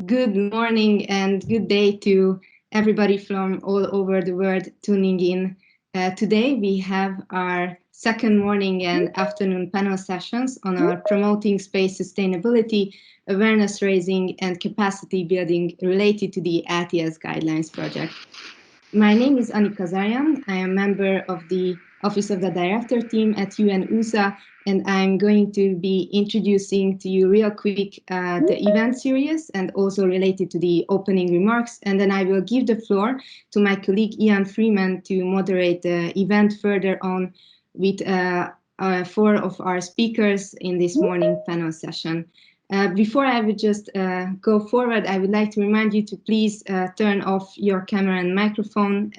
Good morning and good day to everybody from all over the world tuning in. Today we have our second morning and afternoon panel sessions on our promoting space sustainability, awareness raising and capacity building related to the ATS guidelines project. My name is Annika Kazarian. I am a member of the Office of the Director team at UN-USA, and I'm going to be introducing to you real quick the event series and also related to the opening remarks. And then I will give the floor to my colleague Ian Freeman to moderate the event further on with four of our speakers in this morning panel session. Before I would just go forward, I would like to remind you to please turn off your camera and microphone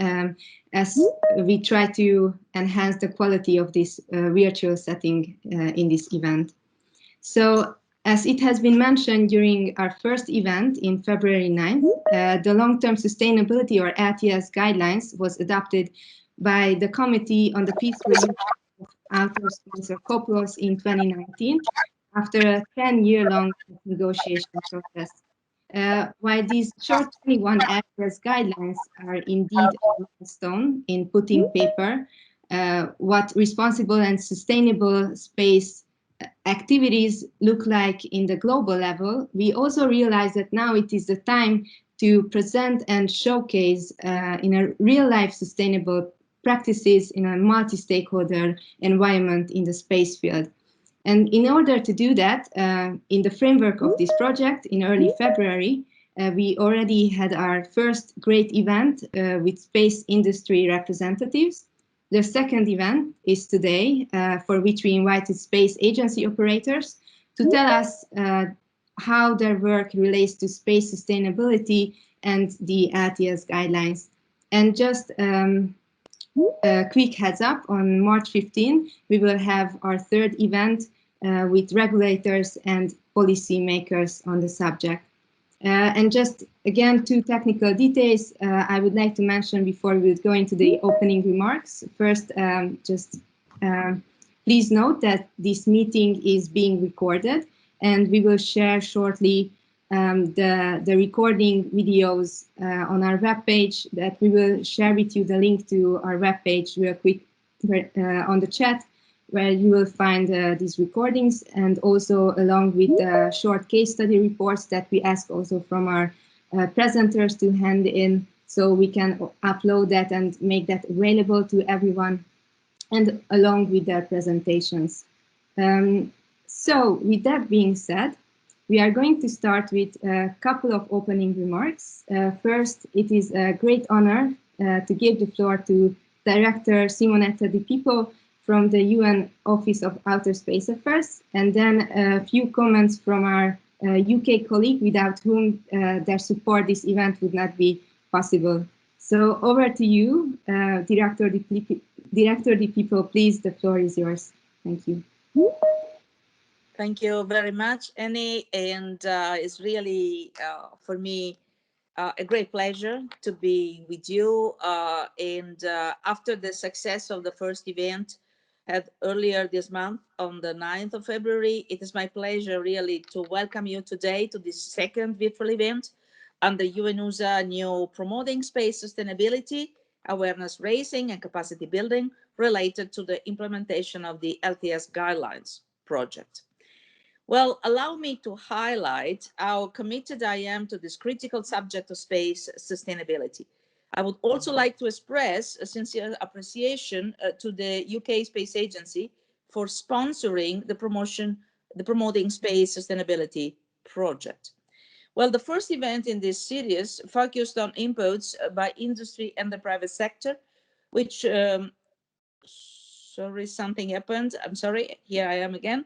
as we try to enhance the quality of this virtual setting in this event. So, as it has been mentioned during our first event in February 9th, the long-term sustainability or ATS guidelines was adopted by the Committee on the Peaceful Use of Outer Space or COPUOS in 2019 after a 10-year-long negotiation process. While these short 21 ATS guidelines are indeed a milestone in putting paper what responsible and sustainable space activities look like in the global level, we also realize that now it is the time to present and showcase in a real-life sustainable practices in a multi-stakeholder environment in the space field. And in order to do that, in the framework of this project, in early February, we already had our first great event with space industry representatives. The second event is today, for which we invited space agency operators to tell us how their work relates to space sustainability and the ATS guidelines. And just a quick heads up, on March 15, we will have our third event with regulators and policymakers on the subject. And just again, two technical details I would like to mention before we go into the opening remarks. First, please note that this meeting is being recorded, and we will share shortly the recording videos on our webpage. That we will share with you the link to our webpage real quick on the chat, where you will find these recordings, and also along with the short case study reports that we ask also from our presenters to hand in, so we can upload that and make that available to everyone, and along with their presentations. So with that being said, we are going to start with a couple of opening remarks. First, it is a great honor to give the floor to Director Simonetta Di Pippo from the UN Office of Outer Space Affairs, and then a few comments from our UK colleague, without whom their support this event would not be possible. So over to you, Director Di Pippo, please, the floor is yours. Thank you. Thank you very much, Annie, and it's really, for me, a great pleasure to be with you. And after the success of the first event had earlier this month on the 9th of February, it is my pleasure really to welcome you today to this second virtual event under UN-USA new Promoting Space Sustainability, Awareness Raising and Capacity Building related to the implementation of the LTS Guidelines project. Well, allow me to highlight how committed I am to this critical subject of space sustainability. I would also like to express a sincere appreciation to the UK Space Agency for sponsoring the Promoting Space Sustainability project. Well, the first event in this series focused on inputs by industry and the private sector, which, sorry, something happened. I'm sorry, here I am again.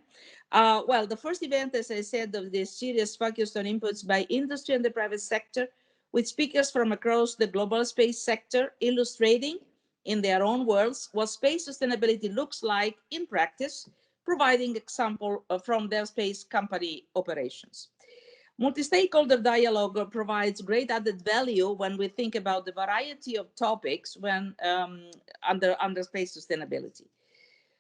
Well, the first event, as I said, of this series focused on inputs by industry and the private sector, with speakers from across the global space sector illustrating in their own words what space sustainability looks like in practice, providing example from their space company operations. Multi-stakeholder dialogue provides great added value when we think about the variety of topics when under space sustainability.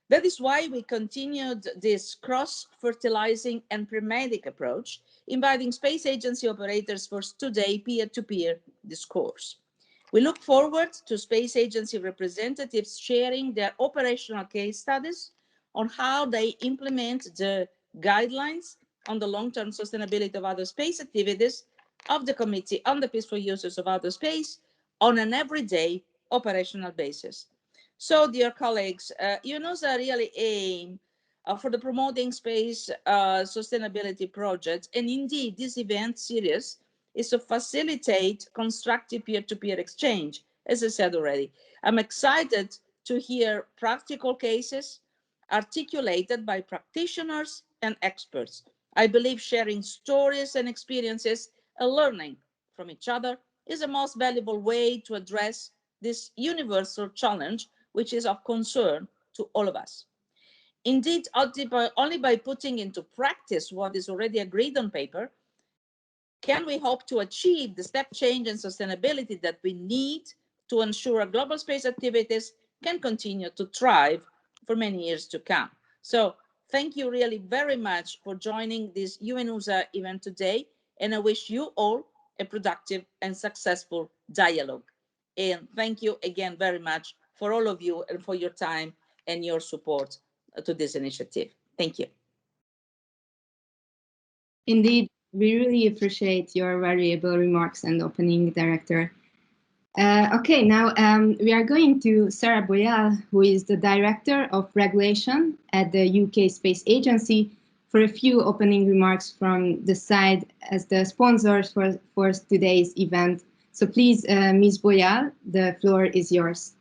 That is why we continued this cross-fertilizing and pragmatic approach, inviting space agency operators for today peer-to-peer discourse. We look forward to space agency representatives sharing their operational case studies on how they implement the guidelines on the long-term sustainability of outer space activities of the Committee on the Peaceful Uses of Outer Space on an everyday operational basis. So, dear colleagues, UNOSA really aim for the promoting space sustainability projects, and indeed this event series is to facilitate constructive peer-to-peer exchange, as I said already. I'm excited to hear practical cases articulated by practitioners and experts. I believe sharing stories and experiences and learning from each other is the most valuable way to address this universal challenge, which is of concern to all of us. Indeed, only by putting into practice what is already agreed on paper can we hope to achieve the step change in sustainability that we need to ensure global space activities can continue to thrive for many years to come. So thank you really very much for joining this UNUSA event today, and I wish you all a productive and successful dialogue. And thank you again very much for all of you and for your time and your support to this initiative. Thank you. Indeed, we really appreciate your valuable remarks and opening, Director. Okay, now we are going to Sarah Boyal, who is the Director of Regulation at the UK Space Agency, for a few opening remarks from the side as the sponsors for today's event. So please, Ms. Boyal, the floor is yours.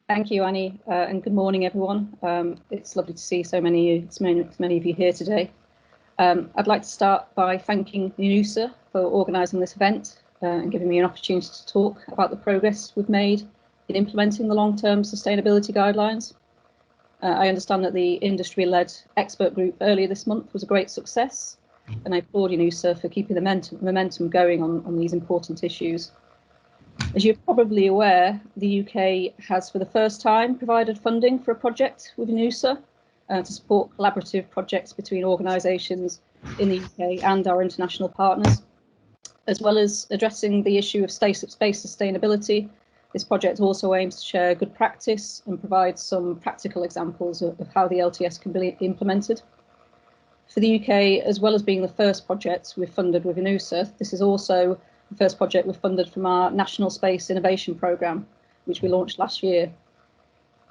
Thank you, Annie, and good morning, everyone. It's lovely to see so many of you here today. I'd like to start by thanking UNUSA for organising this event and giving me an opportunity to talk about the progress we've made in implementing the long-term sustainability guidelines. I understand that the industry-led expert group earlier this month was a great success, and I applaud UNUSA for keeping the momentum going on these important issues. As you're probably aware, the UK has for the first time provided funding for a project with UNUSA to support collaborative projects between organisations in the UK and our international partners. As well as addressing the issue of space sustainability, this project also aims to share good practice and provide some practical examples of how the LTS can be implemented. For the UK, as well as being the first project we've funded with UNUSA, this is also the first project we've funded from our National Space Innovation Programme, which we launched last year.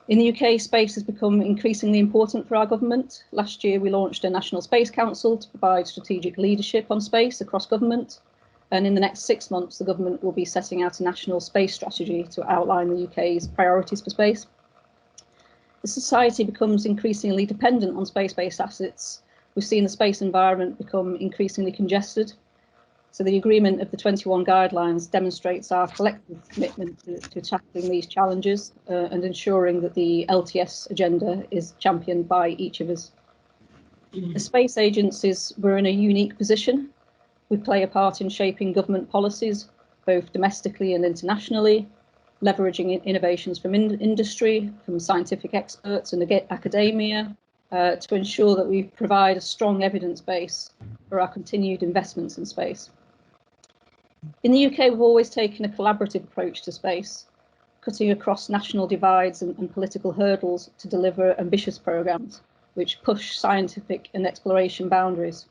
In the UK, space has become increasingly important for our government. Last year, we launched a National Space Council to provide strategic leadership on space across government. And in the next 6 months, the government will be setting out a national space strategy to outline the UK's priorities for space. As society becomes increasingly dependent on space-based assets, we've seen the space environment become increasingly congested. So the agreement of the 21 guidelines demonstrates our collective commitment to tackling these challenges and ensuring that the LTS agenda is championed by each of us. As space agencies, we're in a unique position. We play a part in shaping government policies, both domestically and internationally, leveraging innovations from industry, from scientific experts and academia, to ensure that we provide a strong evidence base for our continued investments in space. In the UK, we've always taken a collaborative approach to space, cutting across national divides and political hurdles to deliver ambitious programmes which push scientific and exploration boundaries.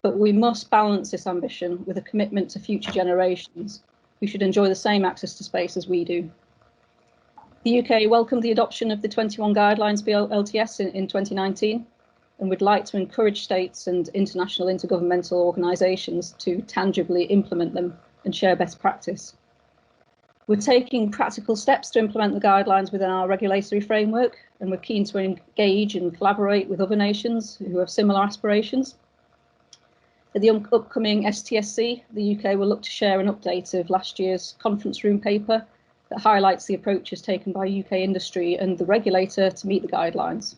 But we must balance this ambition with a commitment to future generations who should enjoy the same access to space as we do. The UK welcomed the adoption of the 21 guidelines for LTS in 2019, and would like to encourage states and international intergovernmental organisations to tangibly implement them and share best practice. We're taking practical steps to implement the guidelines within our regulatory framework, and we're keen to engage and collaborate with other nations who have similar aspirations. At the upcoming STSC, the UK will look to share an update of last year's conference room paper that highlights the approaches taken by UK industry and the regulator to meet the guidelines.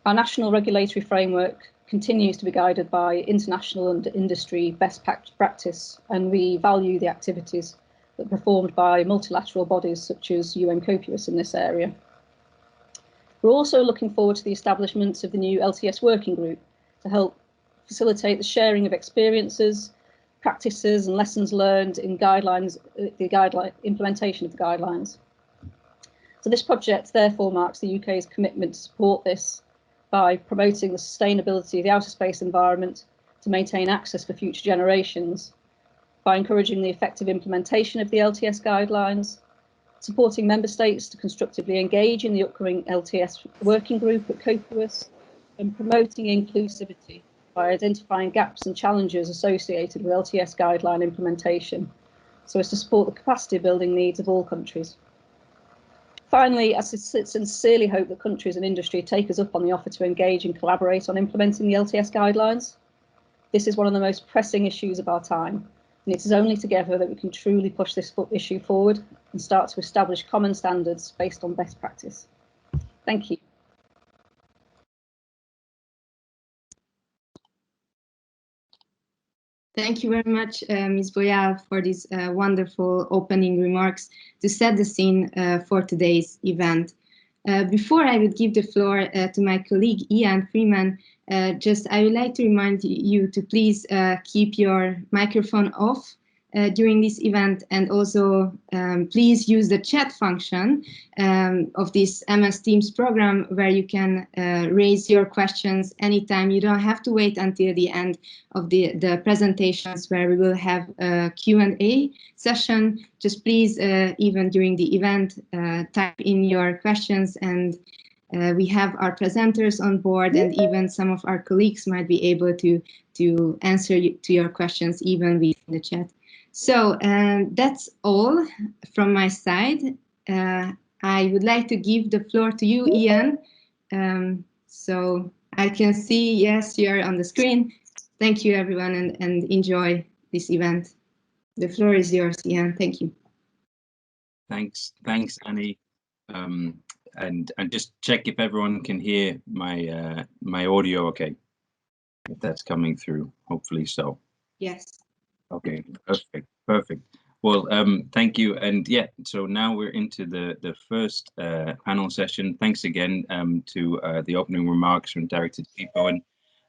Our national regulatory framework continues to be guided by international and industry best practice, and we value the activities that are performed by multilateral bodies such as UN COPIUS in this area. We're also looking forward to the establishment of the new LTS working group to help facilitate the sharing of experiences, practices and lessons learned in implementation of the guidelines. So this project therefore marks the UK's commitment to support this by promoting the sustainability of the outer space environment to maintain access for future generations, by encouraging the effective implementation of the LTS guidelines, supporting member states to constructively engage in the upcoming LTS working group at COPIUS, and promoting inclusivity by identifying gaps and challenges associated with LTS guideline implementation, so as to support the capacity building needs of all countries. Finally, I sincerely hope that countries and industry take us up on the offer to engage and collaborate on implementing the LTS guidelines. This is one of the most pressing issues of our time, and it is only together that we can truly push this issue forward and start to establish common standards based on best practice. Thank you. Thank you very much, Ms. Boyal, for these wonderful opening remarks to set the scene for today's event. Before I would give the floor to my colleague Ian Freeman, I would like to remind you to please keep your microphone off during this event, and also please use the chat function of this MS Teams program, where you can raise your questions anytime. You don't have to wait until the end of the presentations, where we will have a Q&A session. Just please, even during the event, type in your questions, and we have our presenters on board, and even some of our colleagues might be able to answer to your questions even within the chat. So that's all from my side. I would like to give the floor to you, Ian. So I can see, yes, you're on the screen. Thank you, everyone, and enjoy this event. The floor is yours, Ian. Thank you. Thanks, Annie. And just check if everyone can hear my my audio okay, if that's coming through. Hopefully so. Yes. Okay, perfect. Well, thank you. And yeah, so now we're into the first panel session. Thanks again to the opening remarks from Director Tipo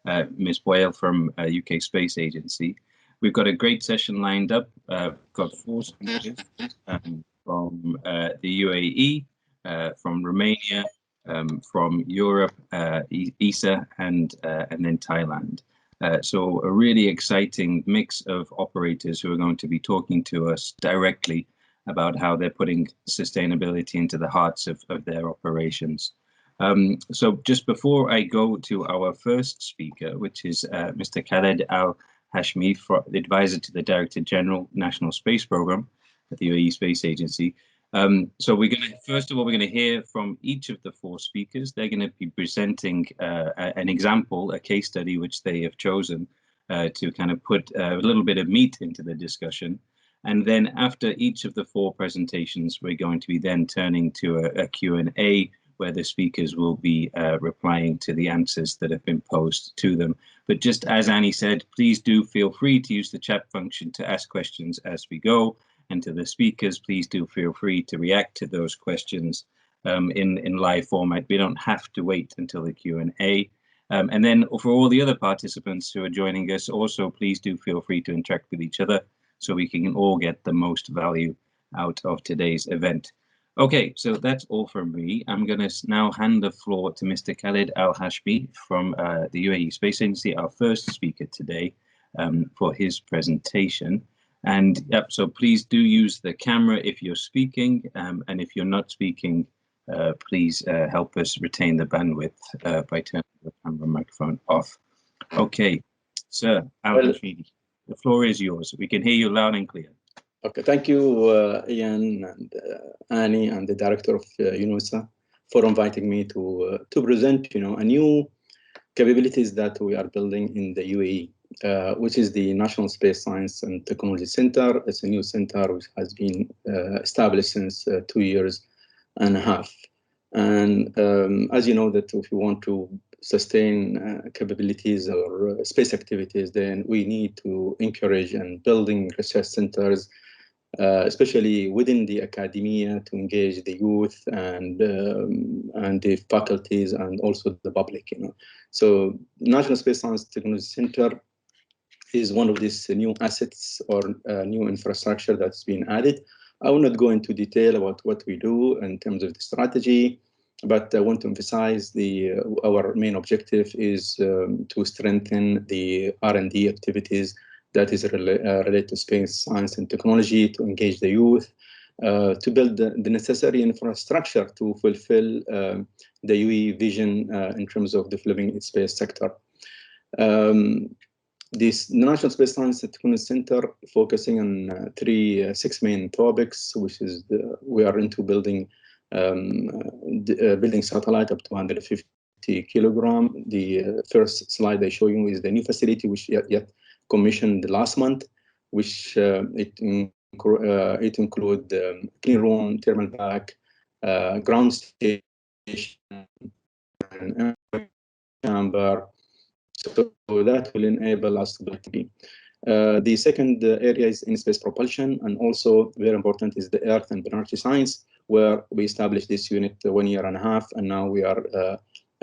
and Ms. Boyle from UK Space Agency. We've got a great session lined up. Got 4 speakers from the UAE, from Romania, from Europe, ESA, and then Thailand. So a really exciting mix of operators who are going to be talking to us directly about how they're putting sustainability into the hearts of their operations. So just before I go to our first speaker, which is Mr. Khaled Al-Hashmi, advisor to the Director General National Space Programme at the UAE Space Agency. So we're going to, first of all, we're going to hear from each of the 4 speakers. They're going to be presenting an example, a case study, which they have chosen to kind of put a little bit of meat into the discussion. And then after each of the 4 presentations, we're going to be then turning to a Q&A, where the speakers will be replying to the answers that have been posed to them. But just as Annie said, please do feel free to use the chat function to ask questions as we go. And to the speakers, please do feel free to react to those questions in live format. We don't have to wait until the Q&A. And then for all the other participants who are joining us, also please do feel free to interact with each other so we can all get the most value out of today's event. Okay, so that's all from me. I'm going to now hand the floor to Mr. Khaled Al-Hashmi from the UAE Space Agency, our first speaker today, for his presentation. And yep, so please do use the camera if you're speaking, and if you're not speaking, please help us retain the bandwidth by turning the camera microphone off. Okay, Sir Al-Hashmi, the floor is yours. We can hear you loud and clear. Okay, thank you, Ian and Annie and the director of UNOSA for inviting me to present, a new capabilities that we are building in the UAE. Which is the National Space Science and Technology Center. It's a new center which has been established since 2.5 years. And as you know, that if you want to sustain capabilities or space activities, then we need to encourage and building research centers especially within the academia, to engage the youth and the faculties and also the public. So National Space Science Technology Center is one of these new assets or new infrastructure that's been added. I will not go into detail about what we do in terms of the strategy, but I want to emphasize our main objective is to strengthen the R&D activities that is related to space science and technology, to engage the youth, to build the necessary infrastructure to fulfill the UE vision in terms of developing its space sector. This National Space Science Technology Center focusing on six main topics, which is we are into building building satellite up to 150 kilogram. The first slide I show you is the new facility, which yet commissioned last month, which it include clean room, thermal pack, ground station, and chamber. So that will enable us to be. The second area is in-space propulsion, and also very important is the Earth and planetary science, where we established this unit 1.5 years, and now we are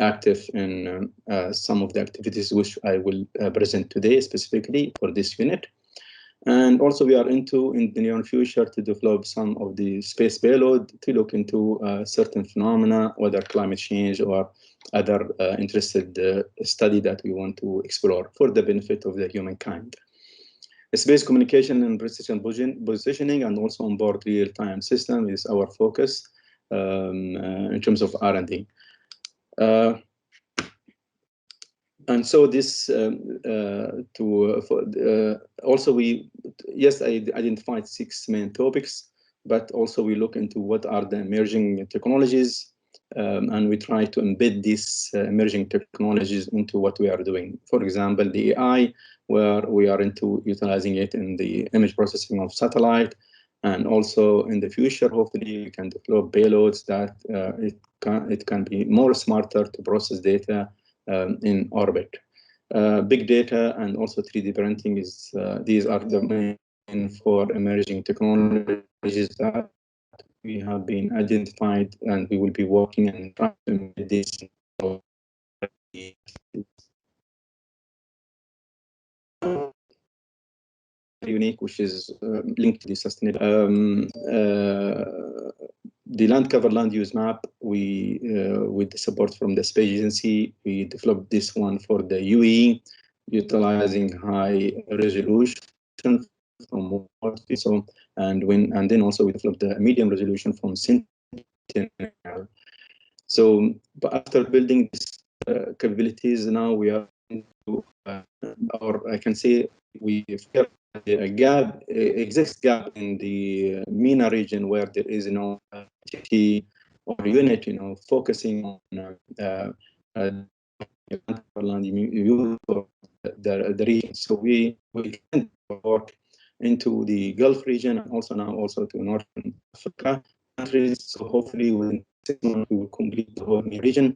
active in some of the activities which I will present today specifically for this unit. And also we are in the near future to develop some of the space payload to look into certain phenomena, whether climate change or other interested study that we want to explore for the benefit of the humankind. Space communication and precision positioning, and also onboard real-time system is our focus in terms of R&D. And so this also we I identified 6 main topics, but also we look into what are the emerging technologies, and we try to embed these emerging technologies into what we are doing. For example, the AI, where we are into utilizing it in the image processing of satellite, and also in the future, hopefully we can develop payloads that it can be more smarter to process data in orbit. Big data and also 3D printing is these are the main 4 emerging technologies that we have been identified, and we will be working and trying to embed this unique, which is linked to the sustainable. The land cover land use map, we with the support from the space agency, we developed this one for the UE, utilizing high resolution from so and then also we developed the medium resolution from Sentinel. So after building these capabilities, now we are into or I can say we feel a gap exists gap in the MENA region where there is no entity or unit, focusing on the region. So we can work into the Gulf region, and also now to Northern Africa countries. So hopefully within 6 months we will complete the whole region.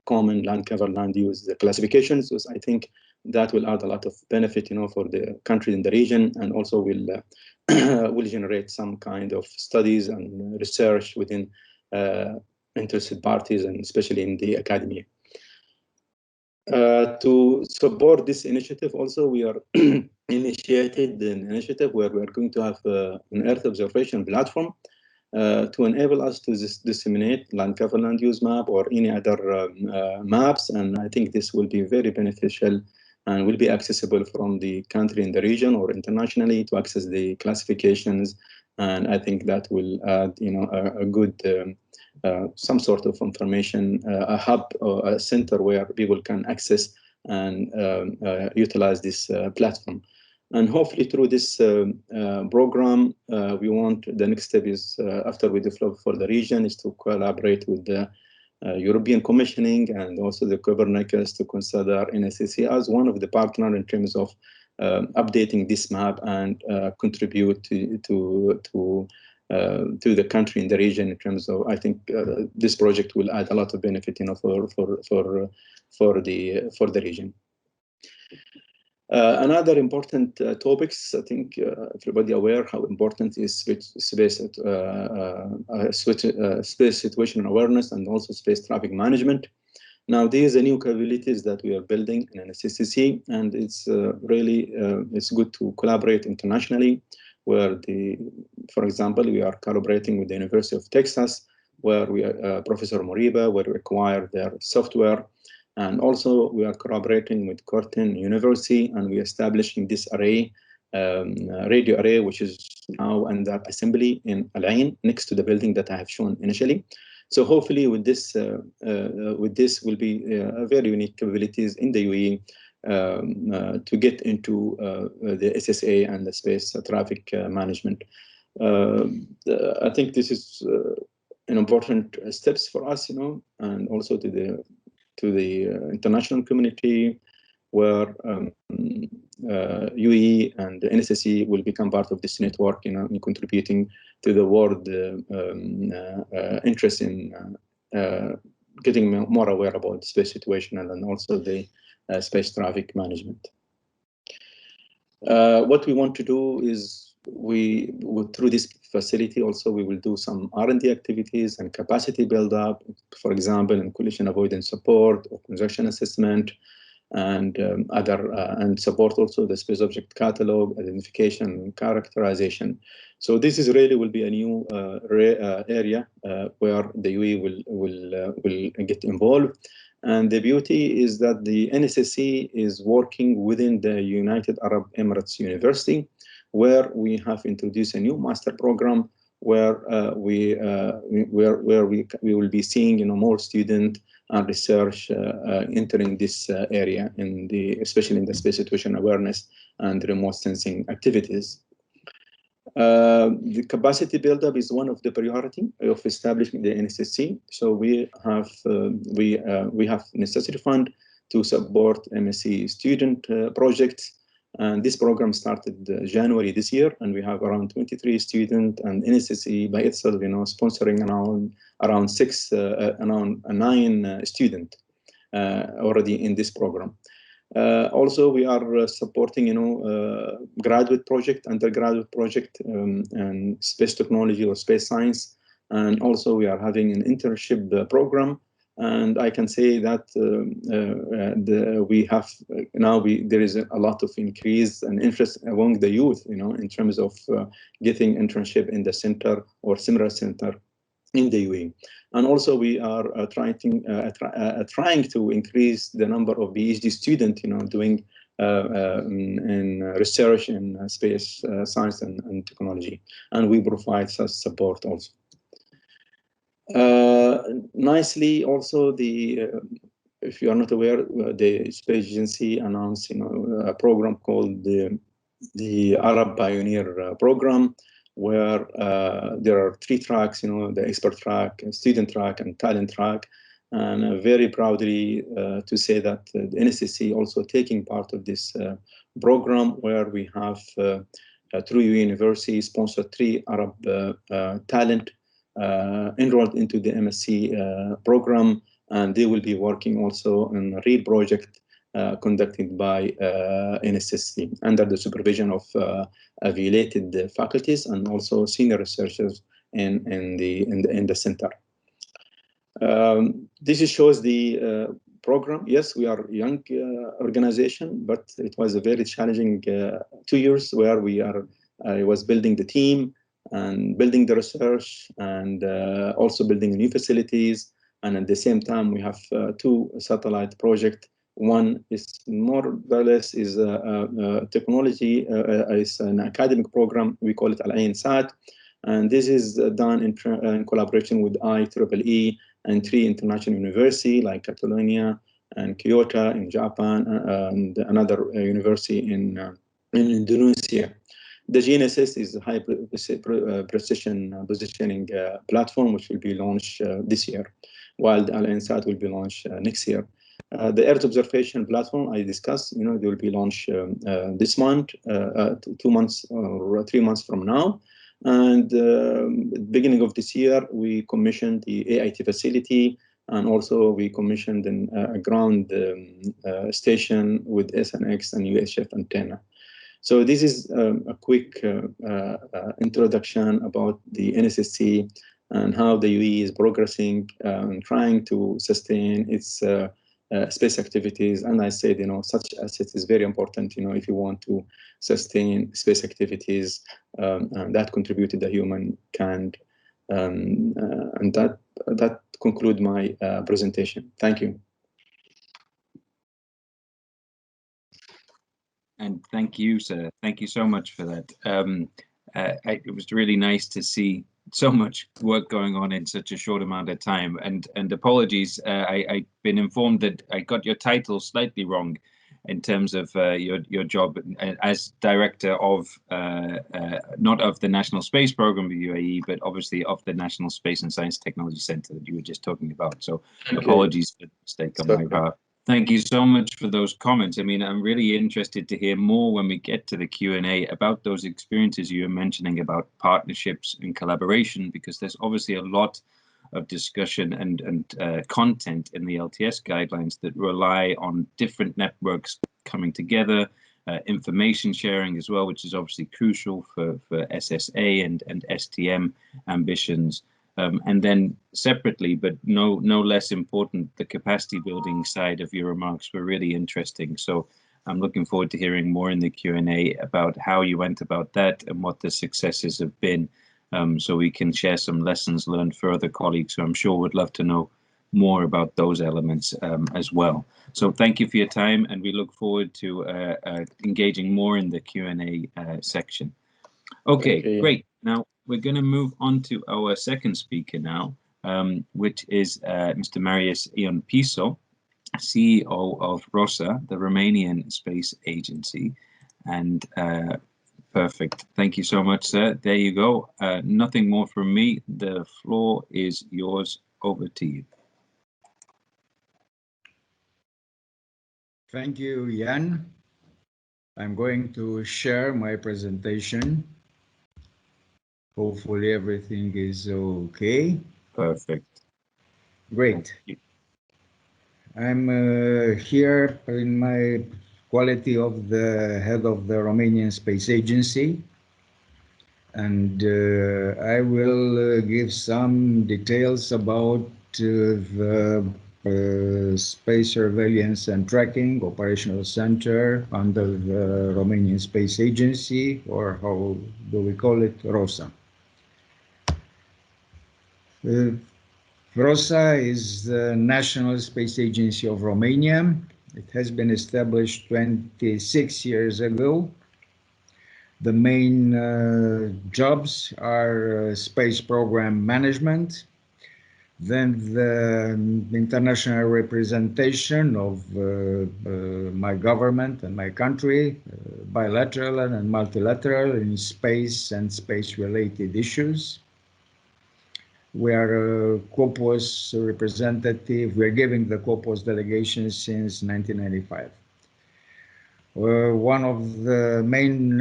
Common land cover land use classifications. So I think that will add a lot of benefit, for the country in the region, and also will will generate some kind of studies and research within interested parties, and especially in the academy. To support this initiative, also we are initiated an initiative where we are going to have an Earth observation platform to enable us to disseminate land cover land use map or any other maps, and I think this will be very beneficial and will be accessible from the country in the region or internationally to access the classifications, and I think that will add a good some sort of information, a hub or a center where people can access and utilize this platform. And hopefully through this program, we want the next step is after we develop for the region is to collaborate with the European Commissioning and also the Copernicus to consider NSCC as one of the partners in terms of updating this map and contribute to the country in the region in terms of, I think this project will add a lot of benefit, for the region. Another important topics, I think everybody aware how important is space situational awareness and also space traffic management. Now, these are new capabilities that we are building in NSCC, and it's really it's good to collaborate internationally. Where for example, we are collaborating with the University of Texas, where we Professor Moriba, where we acquire their software. And also we are collaborating with Curtin University, and we are establishing this array, radio array, which is now under assembly in Al Ain, next to the building that I have shown initially. So hopefully with this will be very unique capabilities in the UAE to get into the SSA and the space traffic management. I think this is an important steps for us, and also to the international community, where UAE and the NSSC will become part of this network, in contributing to the world interest in getting more aware about the space situation and also the space traffic management. What we want to do is through this facility also we will do some R&D activities and capacity build up, for example, in collision avoidance support or congestion assessment, and and support also the space object catalog, identification, and characterization. So this is really will be a new area where the UAE will get involved. And the beauty is that the NSSC is working within the United Arab Emirates University, where we have introduced a new master program where we will be seeing more student and research entering this area, especially in the space situation awareness and remote sensing activities. The capacity buildup is one of the priority of establishing the NSSC. So we have necessary fund to support MSc student projects. And this program started January this year, and we have around 23 students, and NSSC by itself, sponsoring around 9 students already in this program. Also, we are supporting, graduate project, undergraduate project, and space technology or space science, and also we are having an internship program. And I can say that there is a lot of increase and interest among the youth, in terms of getting internship in the center or similar center in the UAE. And also we are trying to increase the number of PhD students, doing in research in space science and technology, and we provide such support also. Nicely, also if you are not aware, the Space Agency announced, a program called the Arab Pioneer Program, where there are 3 tracks, the expert track, student track, and talent track. And very proudly to say that the NSSC also taking part of this program, where we have through University sponsored 3 Arab talent enrolled into the MSc program, and they will be working also on a real project conducted by NSSC under the supervision of affiliated faculties and also senior researchers in the center. This shows the program. Yes, we are a young organization, but it was a very challenging 2 years where I was building the team and building the research, and also building new facilities. And at the same time, we have 2 satellite projects. One is more or less is technology, is an academic program. We call it Al Ain Sat, and this is done in collaboration with IEEE and 3 international universities like Catalonia and Kyoto in Japan, and another university in Indonesia. The GNSS is a high precision positioning platform, which will be launched this year, while the Al Ain Sat will be launched next year. The Earth observation platform I discussed, they will be launched this month, 2 months or 3 months from now. And beginning of this year, we commissioned the AIT facility, And also we commissioned a ground station with SNX and UHF antenna. So this is a quick introduction about the NSSC and how the UAE is progressing and trying to sustain its space activities. And I said, such assets is very important, if you want to sustain space activities and that contribute to the humankind. And that conclude my presentation. Thank you. And thank you, sir. Thank you so much for that. It was really nice to see so much work going on in such a short amount of time. And apologies, I've been informed that I got your title slightly wrong in terms of your job as director of not of the National Space Program of UAE, but obviously of the National Space and Science Technology Center that you were just talking about. So apologies for the mistake on my part. Thank you so much for those comments. I mean, I'm really interested to hear more when we get to the Q&A about those experiences you were mentioning about partnerships and collaboration, because there's obviously a lot of discussion and content in the LTS guidelines that rely on different networks coming together, information sharing as well, which is obviously crucial for SSA and STM ambitions. And then separately, but no less important, the capacity building side of your remarks were really interesting. So I'm looking forward to hearing more in the Q&A about how you went about that and what the successes have been, so we can share some lessons learned for other colleagues who I'm sure would love to know more about those elements as well. So thank you for your time, and we look forward to engaging more in the Q&A section. Okay, great. Now we're going to move on to our second speaker now, which is Mr. Marius Ion Piso, CEO of ROSA, the Romanian Space Agency. And perfect. Thank you so much, sir. There you go. Nothing more from me. The floor is yours. Over to you. Thank you, Jan. I'm going to share my presentation. Hopefully everything is okay. Perfect. Great. I'm here in my quality of the head of the Romanian Space Agency, and I will give some details about the Space Surveillance and Tracking Operational Center under the Romanian Space Agency, or how do we call it, ROSA. ROSA is the National Space Agency of Romania. It has been established 26 years ago. The main jobs are space program management, then the international representation of my government and my country, bilateral and multilateral in space and space-related issues. We are a COPOS representative. We're giving the COPOS delegation since 1995. One of the main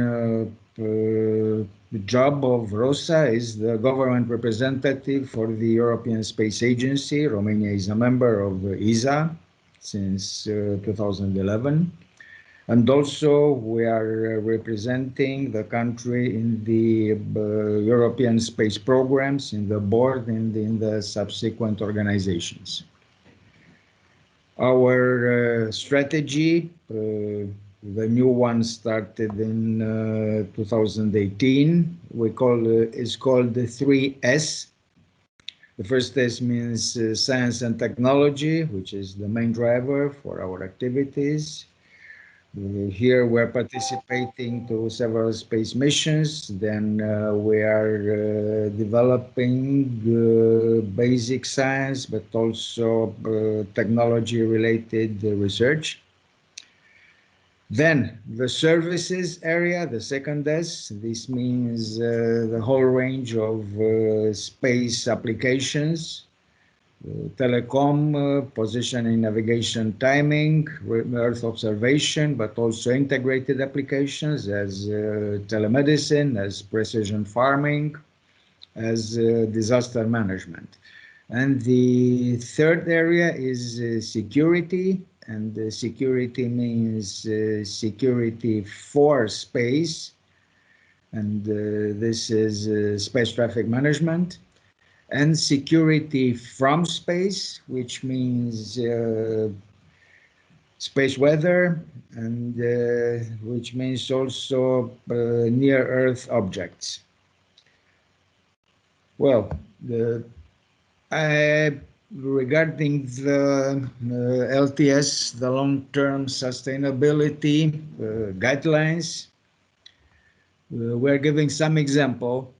job of ROSA is the government representative for the European Space Agency. Romania is a member of ESA since 2011. And also we are representing the country in the European space programs, in the board and in the subsequent organizations. Our strategy, the new one started in 2018. Is called the 3S. The first S means science and technology, which is the main driver for our activities. Here we're participating to several space missions. Then we are developing basic science, but also technology-related research. Then the services area, the second S, this means the whole range of space applications, telecom, positioning, navigation, timing, Earth observation, but also integrated applications as telemedicine, as precision farming, as disaster management. And the third area is security, and security means security for space, and this is space traffic management, and security from space, which means space weather, and which means also near Earth objects. Well, regarding the LTS, the long-term sustainability guidelines, we're giving some example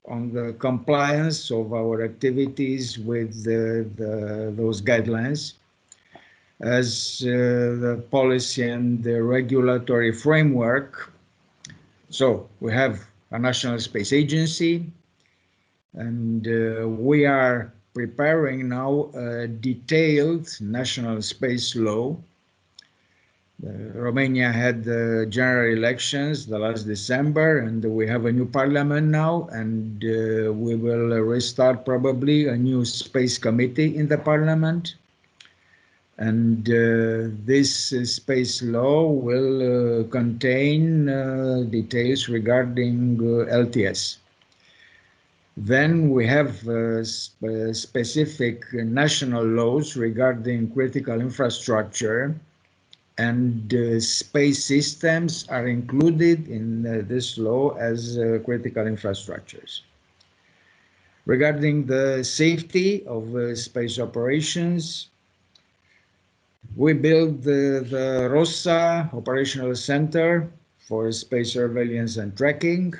on the compliance of our activities with those guidelines, as the policy and the regulatory framework. So we have a National Space Agency, and we are preparing now a detailed national space law. Romania had the general elections the last December, and we have a new parliament now, and we will restart probably a new space committee in the parliament. And this space law will contain details regarding LTS. Then we have specific national laws regarding critical infrastructure, and space systems are included in this law as critical infrastructures. Regarding the safety of space operations, we built the ROSA Operational Center for Space Surveillance and Tracking.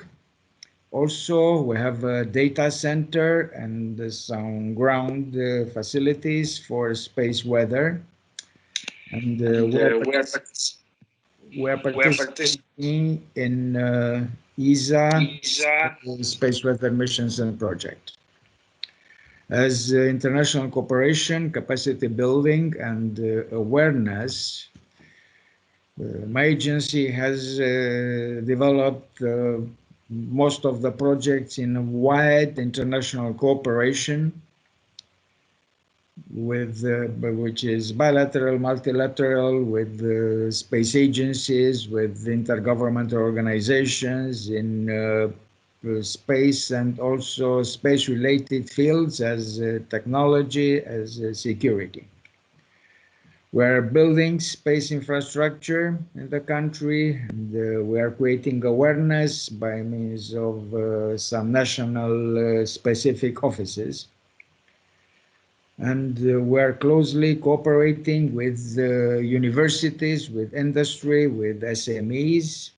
Also, we have a data center and some ground facilities for space weather. And we're participating in ESA Space Weather Missions and Project. As international cooperation, capacity building, and awareness, my agency has developed most of the projects in a wide international cooperation with which is bilateral, multilateral, with space agencies, with intergovernmental organizations in space, and also space-related fields as technology, as security. We're building space infrastructure in the country, and we are creating awareness by means of some national specific offices. And we're closely cooperating with universities, with industry, with SMEs.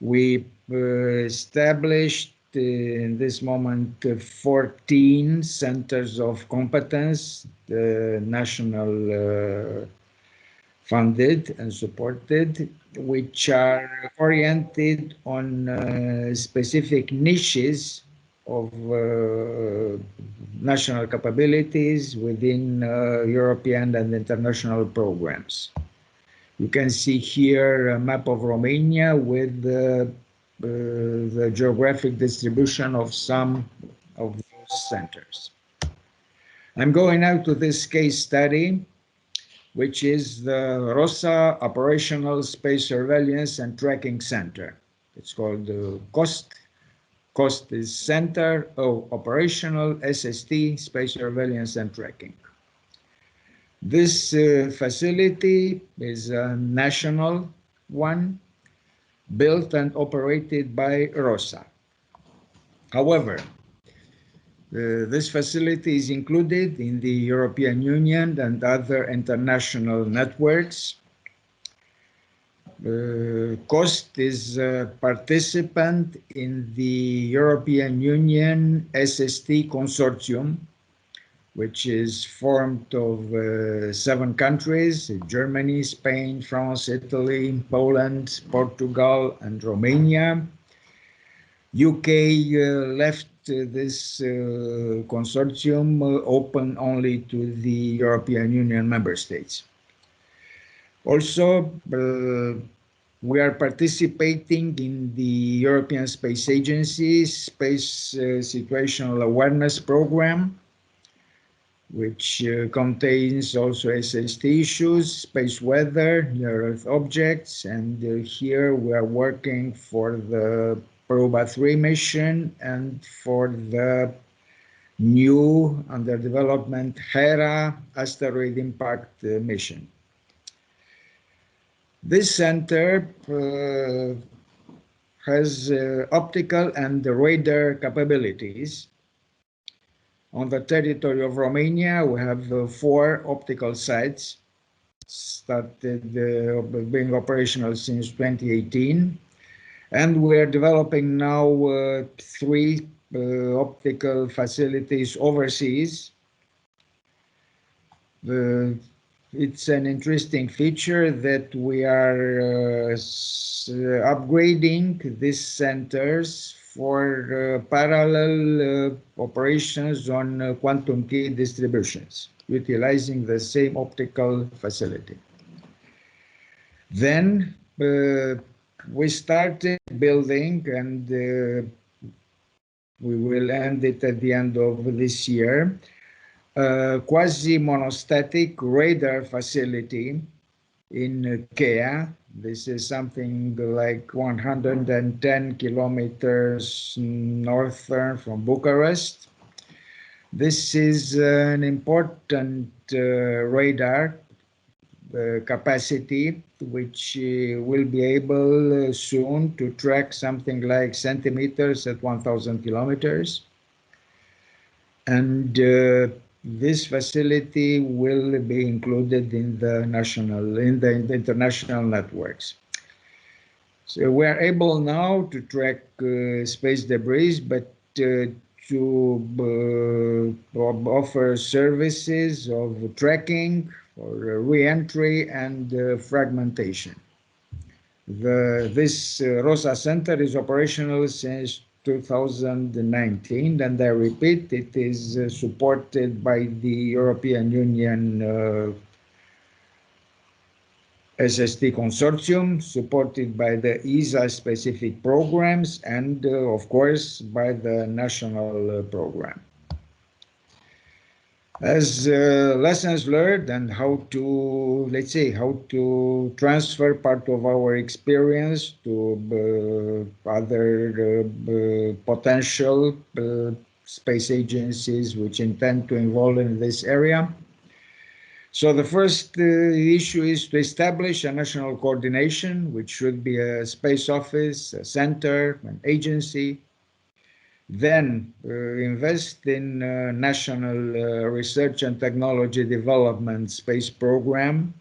We established in this moment 14 centers of competence, national funded and supported, which are oriented on specific niches of national capabilities within European and international programs. You can see here a map of Romania with the geographic distribution of some of those centers. I'm going now to this case study, which is the ROSA Operational Space Surveillance and Tracking Center. It's called the COST. COST is Center of Operational SST Space Surveillance and Tracking. This facility is a national one, built and operated by ROSA. However, this facility is included in the European Union and other international networks. COST is a participant in the European Union SST Consortium, which is formed of 7 countries: Germany, Spain, France, Italy, Poland, Portugal, and Romania. UK left this consortium open only to the European Union member states. Also, we are participating in the European Space Agency's Space Situational Awareness Program, which contains also SST issues, space weather, near-Earth objects, and here we are working for the Proba 3 mission and for the new under development HERA asteroid impact mission. This center has optical and radar capabilities. On the territory of Romania, we have 4 optical sites started being operational since 2018. And we are developing now 3 optical facilities overseas. It's an interesting feature that we are upgrading these centers for parallel operations on quantum key distributions, utilizing the same optical facility. Then we started building, and we will end it at the end of this year, quasi-monostatic radar facility in Cheia. This is something like 110 kilometers northern from Bucharest. This is an important radar capacity, which will be able soon to track something like centimeters at 1,000 kilometers. And this facility will be included in the international networks. So we are able now to track space debris, but to offer services of tracking for re-entry and fragmentation. This ROSA Center is operational since 2019, and I repeat, it is supported by the European Union SST consortium, supported by the ESA specific programs, and of course by the national program. As lessons learned and how to, let's say, how to transfer part of our experience to other potential space agencies which intend to involve in this area. So the first issue is to establish a national coordination, which should be a space office, a center, an agency. Then invest in national research and technology development space program,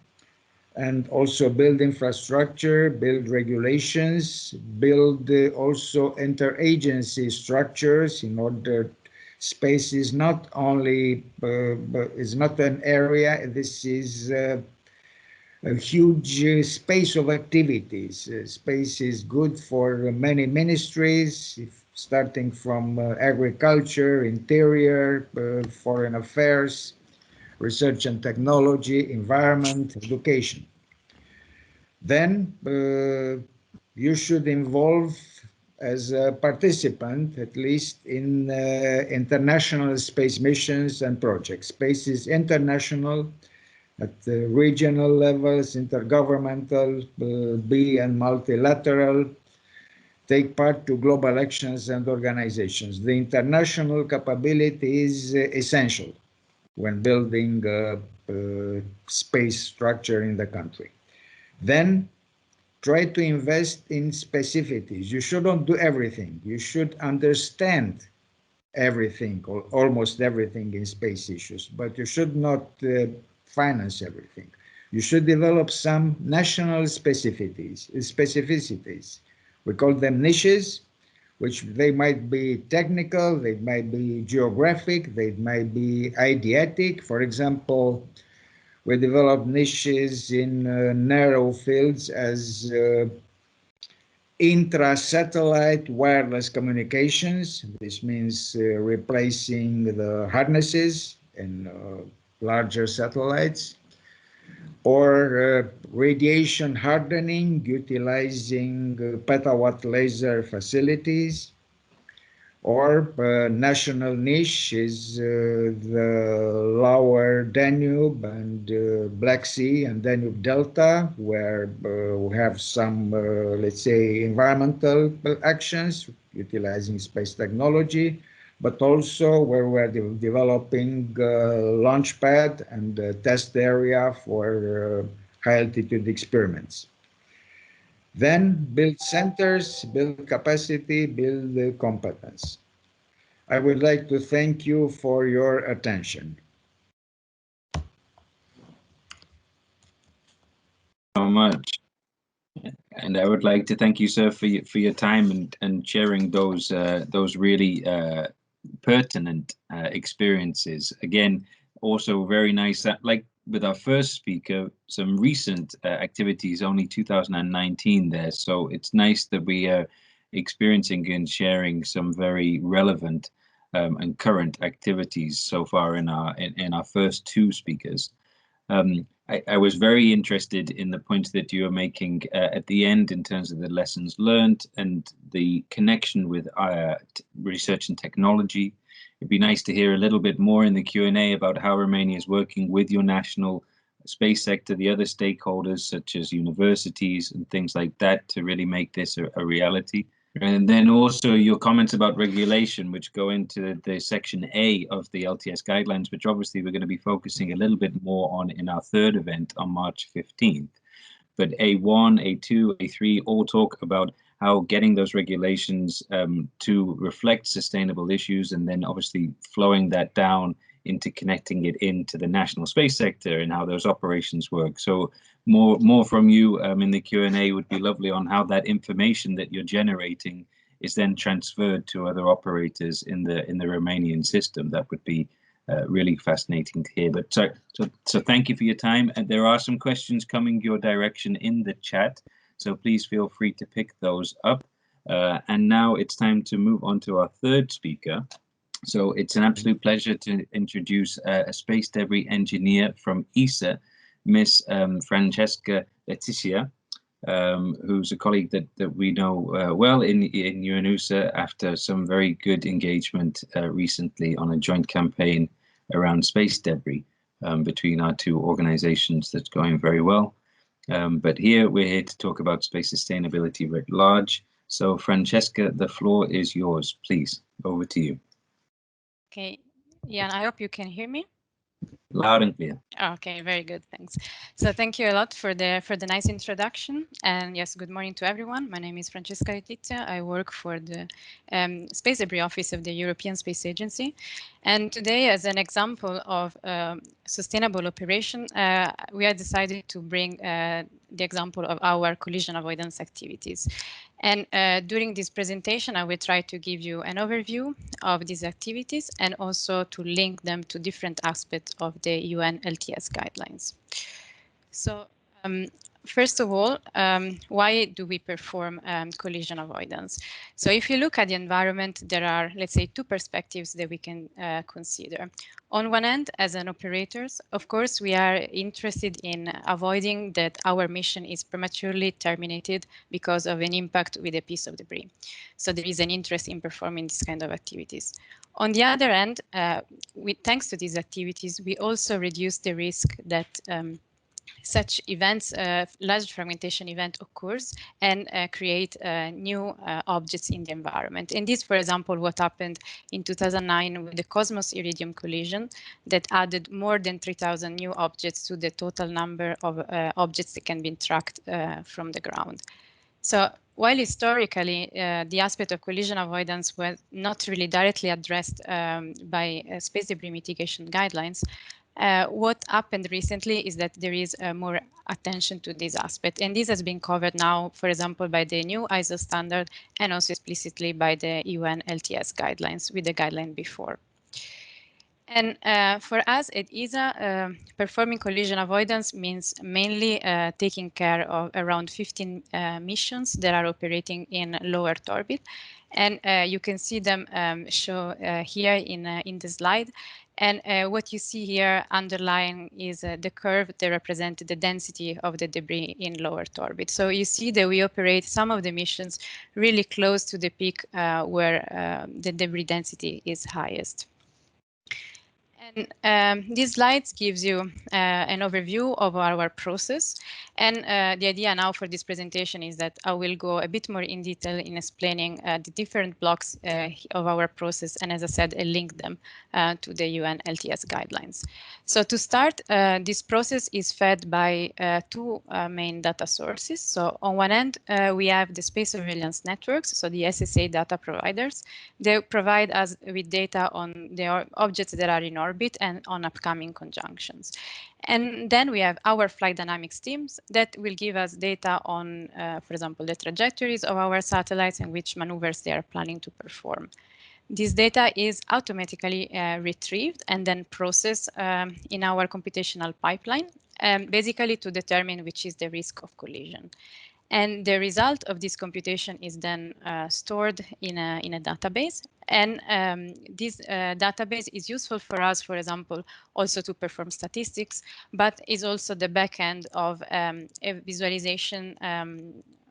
and also build infrastructure, build regulations, build also interagency structures in order. Space is not only is not an area. This is a huge space of activities. Space is good for many ministries, starting from agriculture, interior, foreign affairs, research and technology, environment, education. Then you should involve as a participant, at least in international space missions and projects. Space is international at regional levels, intergovernmental, and multilateral. Take part to global actions and organizations. The international capability is essential when building a space structure in the country. Then try to invest in specificities. You shouldn't do everything. You should understand everything, or almost everything in space issues, but you should not finance everything. You should develop some national specificities. We call them niches, which they might be technical, they might be geographic, they might be ideatic. For example, we develop niches in narrow fields as intra-satellite wireless communications. This means replacing the harnesses in larger satellites, or radiation hardening, utilizing petawatt laser facilities, Or national niche is the lower Danube and Black Sea and Danube Delta, where we have some, let's say, environmental actions utilizing space technology, but also where we're developing launch pad and test area for high altitude experiments. Then build centers, build capacity, build competence. I would like to thank you for your attention. So much. And I would like to thank you, sir, for your time and sharing those really pertinent experiences. Again, also very nice that, like with our first speaker, some recent activities, only 2019 there. So it's nice that we are experiencing and sharing some very relevant and current activities so far in our first two speakers. I was very interested in the points that you were making at the end in terms of the lessons learned and the connection with research and technology. It'd be nice to hear a little bit more in the Q&A about how Romania is working with your national space sector, the other stakeholders such as universities and things like that to really make this a reality. And then also your comments about regulation, which go into the section A of the LTS guidelines, which obviously we're going to be focusing a little bit more on in our third event on March 15th. But A1, A2, A3 all talk about how getting those regulations to reflect sustainable issues and then obviously flowing that down into connecting it into the national space sector and how those operations work. So more from you in the Q&A would be lovely on how that information that you're generating is then transferred to other operators in the Romanian system. That would be really fascinating to hear. But so thank you for your time. And there are some questions coming your direction in the chat, so please feel free to pick those up. And now it's time to move on to our third speaker. So it's an absolute pleasure to introduce a space debris engineer from ESA, Miss Francesca Letizia, who's a colleague that we know well in UNUSA after some very good engagement recently on a joint campaign around space debris between our two organizations that's going very well. But we're here to talk about space sustainability writ large. So Francesca, the floor is yours, please. Over to you. Okay, yeah, I hope you can hear me. Loud and clear. Okay, very good, thanks. So thank you a lot for the nice introduction. And yes, good morning to everyone. My name is Francesca Letizia. I work for the Space Debris Office of the European Space Agency. And today, as an example of sustainable operation, we have decided to bring the example of our collision avoidance activities. And during this presentation, I will try to give you an overview of these activities and also to link them to different aspects of the UN LTS guidelines. So first of all, why do we perform collision avoidance? So if you look at the environment, there are, let's say, two perspectives that we can consider. On one end, as an operators, of course, we are interested in avoiding that our mission is prematurely terminated because of an impact with a piece of debris. So there is an interest in performing this kind of activities. On the other end, thanks to these activities, we also reduce the risk that such events, large fragmentation event occurs and create new objects in the environment. And this, for example, what happened in 2009 with the Cosmos Iridium collision that added more than 3,000 new objects to the total number of objects that can be tracked from the ground. So while historically the aspect of collision avoidance was not really directly addressed by space debris mitigation guidelines, what happened recently is that there is more attention to this aspect, and this has been covered now, for example, by the new ISO standard and also explicitly by the UN LTS guidelines with the guideline before. And for us at ESA, performing collision avoidance means mainly taking care of around 15 missions that are operating in low Earth orbit. And you can see them show here in the slide. And what you see here underlying is the curve that represents the density of the debris in low Earth orbit. So you see that we operate some of the missions really close to the peak where the debris density is highest. And these slides gives you an overview of our process. And the idea now for this presentation is that I will go a bit more in detail in explaining the different blocks of our process. And as I said, I link them to the UN LTS guidelines. So to start, this process is fed by two main data sources. So on one end, we have the space surveillance networks, so the SSA data providers. They provide us with data on the objects that are in orbit and on upcoming conjunctions. And then we have our flight dynamics teams that will give us data on, for example, the trajectories of our satellites and which maneuvers they are planning to perform. This data is automatically retrieved and then processed in our computational pipeline, basically to determine which is the risk of collision. And the result of this computation is then stored in a database. And this database is useful for us, for example, also to perform statistics, but is also the back end of a visualization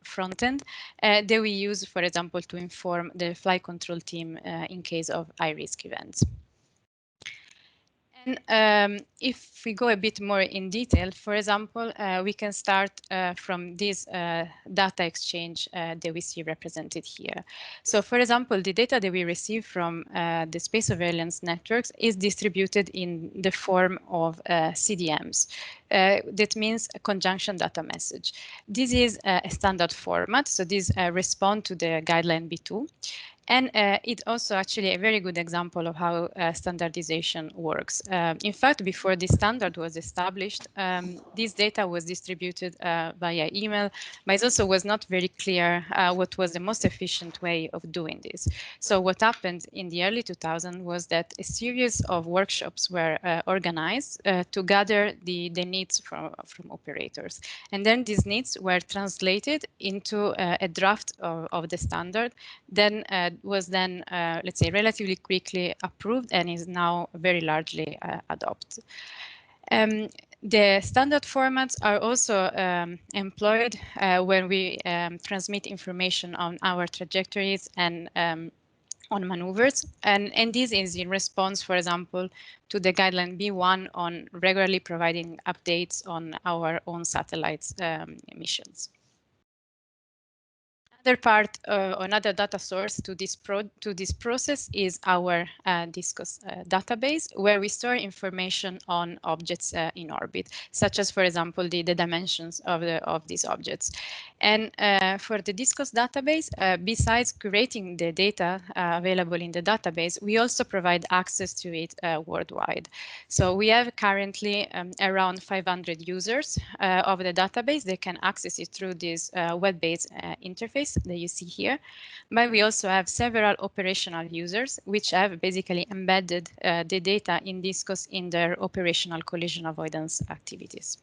front end that we use, for example, to inform the flight control team in case of high-risk events. And if we go a bit more in detail, for example, we can start from this data exchange that we see represented here. So for example, the data that we receive from the space surveillance networks is distributed in the form of CDMs. That means a conjunction data message. This is a standard format, so these respond to the guideline B2. And it's also actually a very good example of how standardization works. In fact, before this standard was established, this data was distributed via email, but it also was not very clear what was the most efficient way of doing this. So what happened in the early 2000s was that a series of workshops were organized to gather the needs from operators. And then these needs were translated into a draft of the standard, then was then, let's say, relatively quickly approved and is now very largely adopted. The standard formats are also employed when we transmit information on our trajectories and on maneuvers. And this is in response, for example, to the guideline B1 on regularly providing updates on our own satellites missions. Another data source to this process is our DISCOS database, where we store information on objects in orbit, such as, for example, the dimensions of these objects. And for the DISCOS database, besides curating the data available in the database, we also provide access to it worldwide. So we have currently around 500 users of the database. They can access it through this web-based interface that you see here. But we also have several operational users which have basically embedded the data in DISCOS in their operational collision avoidance activities.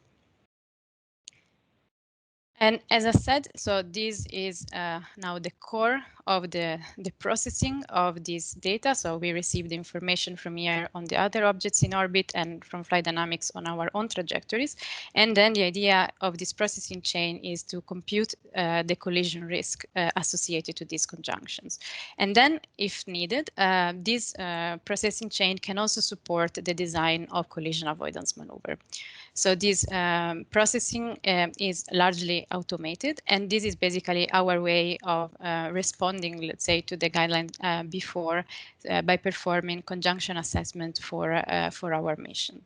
And as I said, so this is now the core of the processing of this data. So we receive the information from here on the other objects in orbit and from flight dynamics on our own trajectories. And then the idea of this processing chain is to compute the collision risk associated to these conjunctions. And then, if needed, this processing chain can also support the design of collision avoidance maneuver. So this processing is largely automated, and this is basically our way of responding, let's say, to the guideline before by performing conjunction assessment for our mission.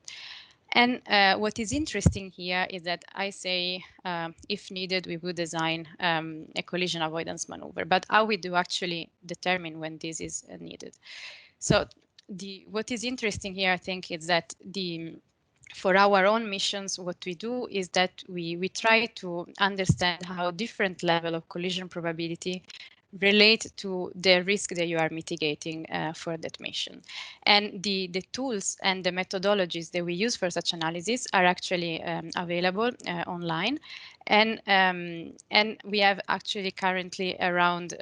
And what is interesting here is that I say, if needed, we would design a collision avoidance maneuver, but how we do actually determine when this is needed. So what is interesting here, I think, is that for our own missions, what we do is that we try to understand how different level of collision probability relate to the risk that you are mitigating for that mission. And the tools and the methodologies that we use for such analysis are actually available online. And we have actually currently around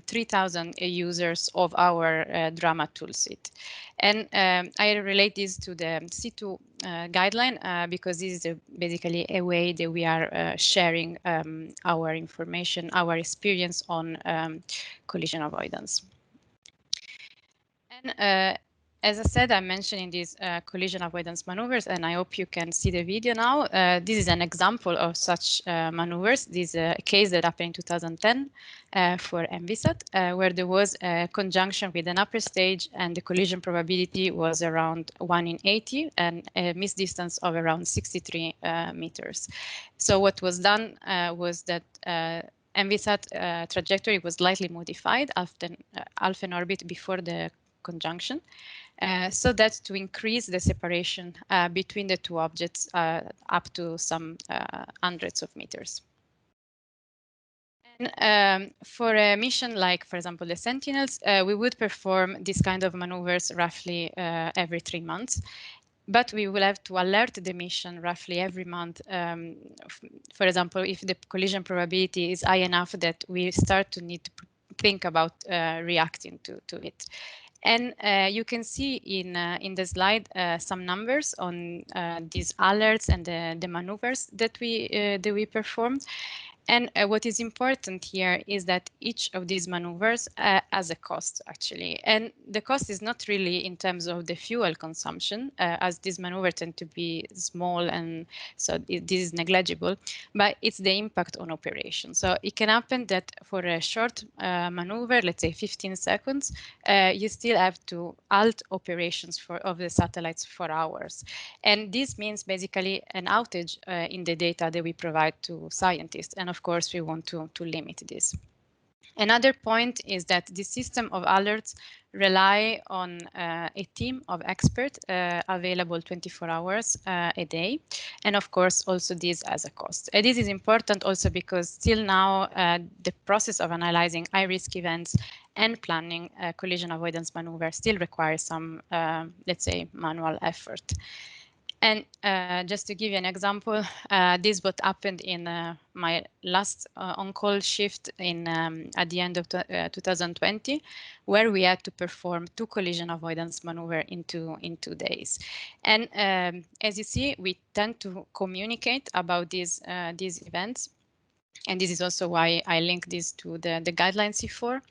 3,000 users of our drama toolset. And I relate this to the C2 guideline because this is basically a way that we are sharing our information, our experience on collision avoidance. And as I said, I'm mentioning these collision avoidance maneuvers, and I hope you can see the video now. This is an example of such maneuvers. This is a case that happened in 2010 for MVSAT, where there was a conjunction with an upper stage, and the collision probability was around 1 in 80, and a miss distance of around 63 meters. So what was done was that MVSAT trajectory was slightly modified after half an orbit before the conjunction, so that to increase the separation between the two objects up to some hundreds of meters. And for a mission like, for example, the Sentinels, we would perform this kind of maneuvers roughly every 3 months. But we will have to alert the mission roughly every month. For example, if the collision probability is high enough that we start to need to think about reacting to it. And you can see in the slide some numbers on these alerts and the maneuvers that we performed. And what is important here is that each of these maneuvers has a cost, actually. And the cost is not really in terms of the fuel consumption, as these maneuvers tend to be small, and so this is negligible, but it's the impact on operation. So it can happen that for a short maneuver, let's say 15 seconds, you still have to halt operations of the satellites for hours. And this means basically an outage in the data that we provide to scientists. And of course, we want to limit this. Another point is that the system of alerts rely on a team of experts available 24 hours a day. And of course, also this has a cost. And this is important also because still now the process of analyzing high-risk events and planning collision avoidance maneuver still requires some, let's say, manual effort. And just to give you an example, this is what happened in my last on-call shift at the end of 2020, where we had to perform 2 collision avoidance maneuver in 2 days. And as you see, we tend to communicate about these events. And this is also why I link this to the guideline C4.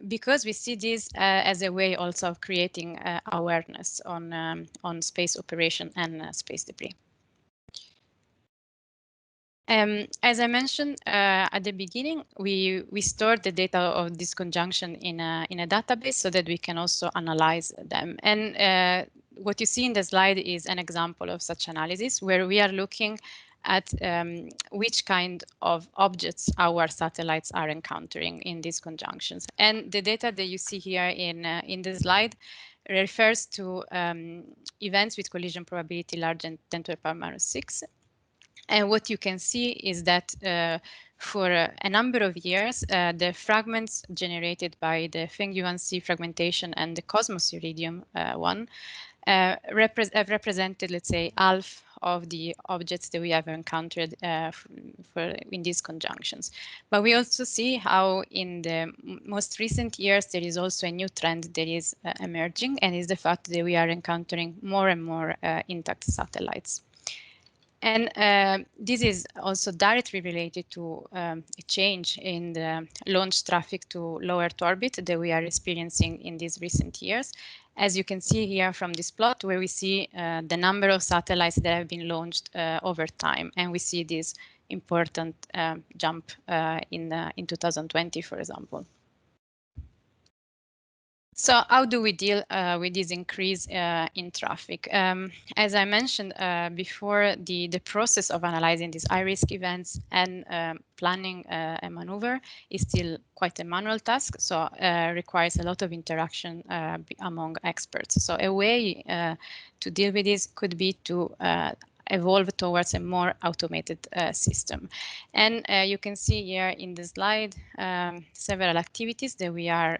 Because we see this as a way also of creating awareness on space operation and space debris. As I mentioned at the beginning, we store the data of this conjunction in a database so that we can also analyze them. And what you see in the slide is an example of such analysis where we are looking at which kind of objects our satellites are encountering in these conjunctions. And the data that you see here in the slide refers to events with collision probability larger than 10 to the power -6. And what you can see is that for a number of years, the fragments generated by the Feng-Yuan-C fragmentation and the Cosmos Iridium one have represented, let's say, half of the objects that we have encountered in these conjunctions. But we also see how in the most recent years, there is also a new trend that is emerging, and is the fact that we are encountering more and more intact satellites. And this is also directly related to a change in the launch traffic to low Earth orbit that we are experiencing in these recent years. As you can see here from this plot, where we see the number of satellites that have been launched over time. And we see this important jump in 2020, for example. So how do we deal with this increase in traffic? As I mentioned before, the process of analyzing these high-risk events and planning a maneuver is still quite a manual task, so requires a lot of interaction among experts. So a way to deal with this could be to evolve towards a more automated system. And you can see here in the slide several activities that we are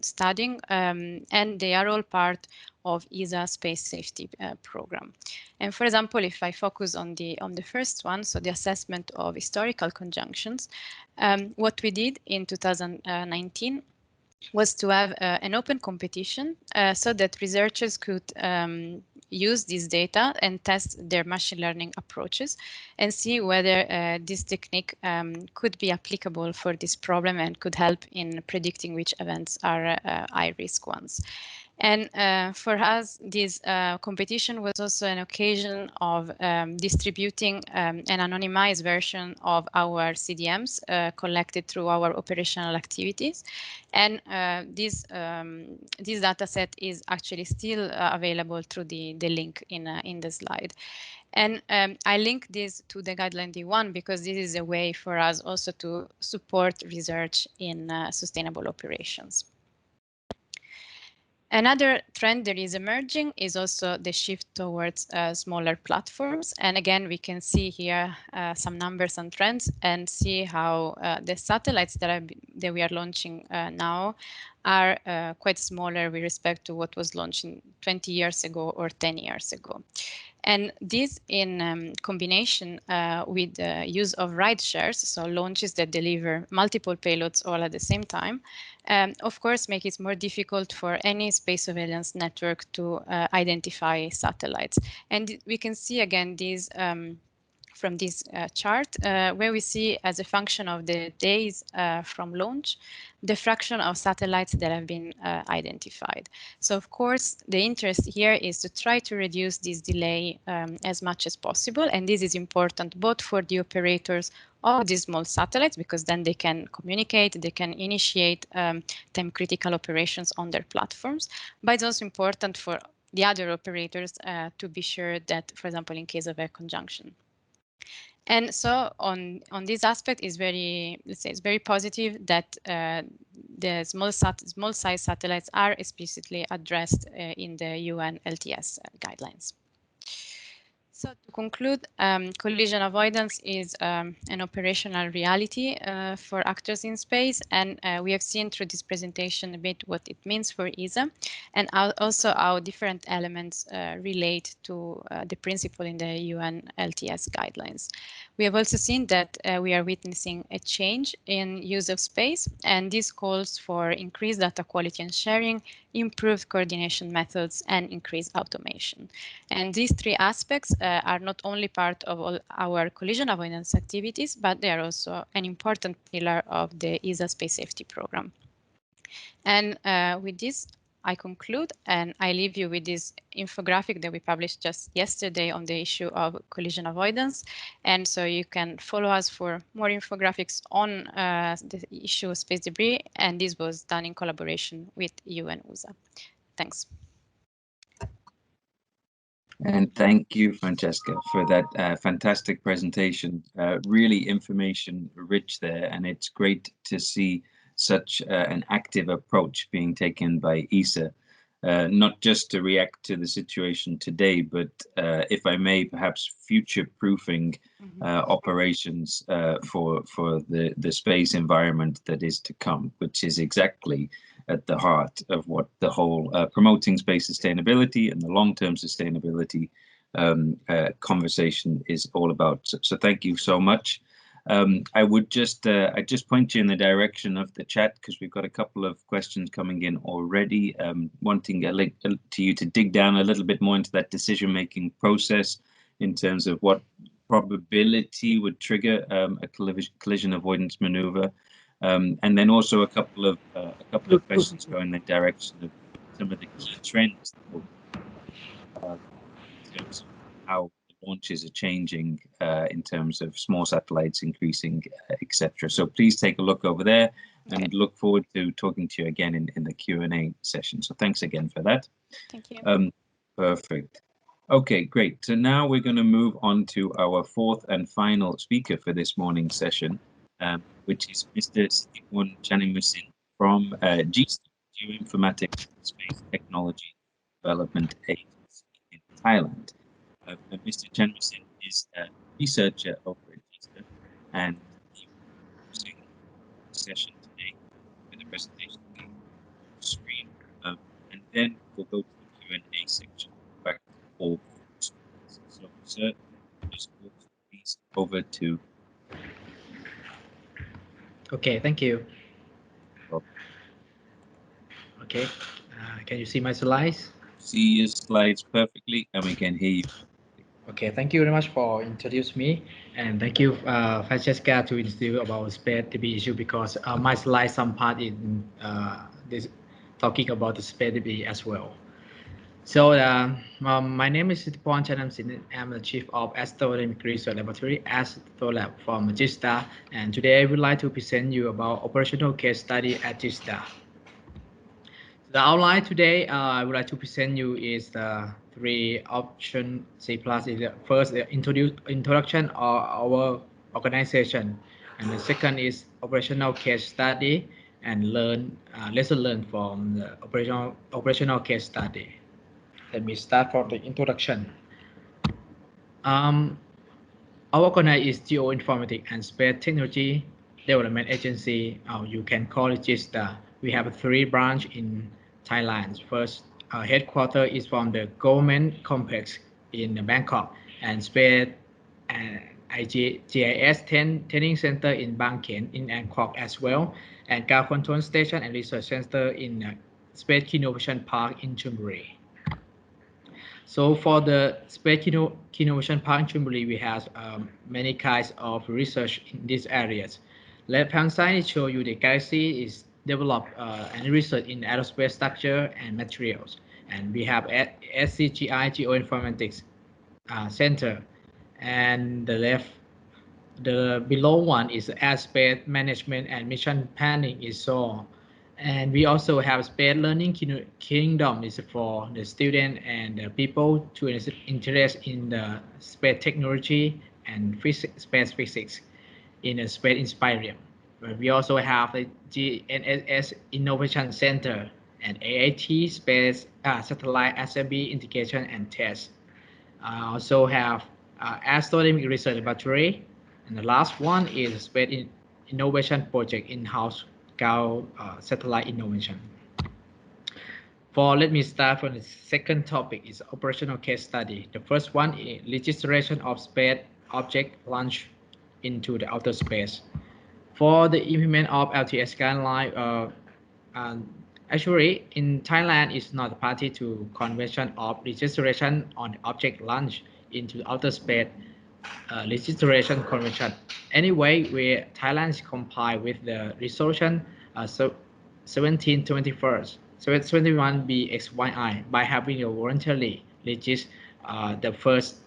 studying, and they are all part of ESA space safety program. And for example, if I focus on the first one, so the assessment of historical conjunctions, what we did in 2019 was to have an open competition so that researchers could use this data and test their machine learning approaches and see whether this technique could be applicable for this problem and could help in predicting which events are high risk ones. And for us, this competition was also an occasion of distributing an anonymized version of our CDMs collected through our operational activities. And this data set is actually still available through the link in the slide. And I link this to the guideline D1 because this is a way for us also to support research in sustainable operations. Another trend that is emerging is also the shift towards smaller platforms. And again, we can see here some numbers and trends and see how the satellites that we are launching now are quite smaller with respect to what was launched 20 years ago or 10 years ago. And this in combination with the use of ride shares, so launches that deliver multiple payloads all at the same time, of course, make it more difficult for any space surveillance network to identify satellites. And we can see again these from this chart, where we see as a function of the days from launch, the fraction of satellites that have been identified. So of course, the interest here is to try to reduce this delay as much as possible. And this is important both for the operators of these small satellites, because then they can communicate, they can initiate time critical operations on their platforms. But it's also important for the other operators to be sure that, for example, in case of a conjunction. And so on this aspect is very, let's say, it's very positive that the small size satellites are explicitly addressed in the UN LTS guidelines. So to conclude, collision avoidance is an operational reality for actors in space, and we have seen through this presentation a bit what it means for ESA, and also how different elements relate to the principle in the UN LTS guidelines. We have also seen that we are witnessing a change in use of space, and this calls for increased data quality and sharing, improved coordination methods, and increased automation. And these three aspects are not only part of all our collision avoidance activities, but they are also an important pillar of the ESA space safety program. And with this, I conclude, and I leave you with this infographic that we published just yesterday on the issue of collision avoidance. And so you can follow us for more infographics on the issue of space debris. And this was done in collaboration with UN USA. Thanks. And thank you, Francesca, for that fantastic presentation. Really information rich there, and it's great to see such an active approach being taken by ESA, not just to react to the situation today, but if I may, perhaps future-proofing operations for the space environment that is to come, which is exactly at the heart of what the whole promoting space sustainability and the long-term sustainability conversation is all about. So thank you so much. I would just point you in the direction of the chat, because we've got a couple of questions coming in already, wanting a link to you to dig down a little bit more into that decision-making process in terms of what probability would trigger a collision avoidance maneuver. And then also a couple of questions go in the direction of some of the key trends in terms of how the launches are changing in terms of small satellites increasing, etc. So please take a look over there, and look forward to talking to you again in the Q&A session. So thanks again for that. Thank you. Perfect. Okay, great. So now we're going to move on to our fourth and final speaker for this morning's session, which is Mr. Sitiwan Chanimusin from Geoinformatics Space Technology Development Agency in Thailand. Mr. Chanimusin is a researcher over at GISTA, and he will present the session today with a presentation on the screen, and then we'll go to the Q&A section back to all speakers. So, sir, just please over to. Okay, thank you. Rob. Okay, can you see my slides? See your slides perfectly, and we can hear you. Okay, thank you very much for introducing me, and thank you, Francesca, to introduce about space debate issue, because my slide some part in this talking about the space debate as well. So my name is Sitipon Chanamsin. I'm the chief of Astronomic Research Laboratory Astrolab from GISTA, and today I would like to present you about operational case study at GISTA. The outline today I would like to present you is the three option C+. First, the introduction of our organization, and the second is operational case study and lesson learned from the operational case study. Let me start from the introduction. Our organization is Geoinformatics and Space Technology Development Agency. You can call it GISTA. We have three branches in Thailand. First, headquarters is from the government complex in Bangkok, and Space and GIS Training Center in Bang Khen in Bangkok as well, and Ground Control Station and Research Center in Space Innovation Park in Chonburi. So for the Space Innovation Park in Chonburi, we have many kinds of research in these areas. Left-hand side show you the galaxy is developed and research in aerospace structure and materials. And we have SCGI Geoinformatics Center. And the below one is airspace management and mission planning is so. And we also have Space Learning Kingdom is for the student and the people to interest in the space technology and space physics in a Space Inspirium. We also have the GNSS Innovation Center and AAT Space Satellite Assembly Integration and Test. Also have Astronomic Research Laboratory, and the last one is Space Innovation Project in-house satellite innovation. Let me start from the second topic is operational case study. The first one is registration of space object launch into the outer space. For the implement of LTS guideline, actually in Thailand is not a party to convention of registration on object launch into the outer space registration convention. Anyway, where Thailand is comply with the resolution 1721 BXYI by having a voluntarily register the first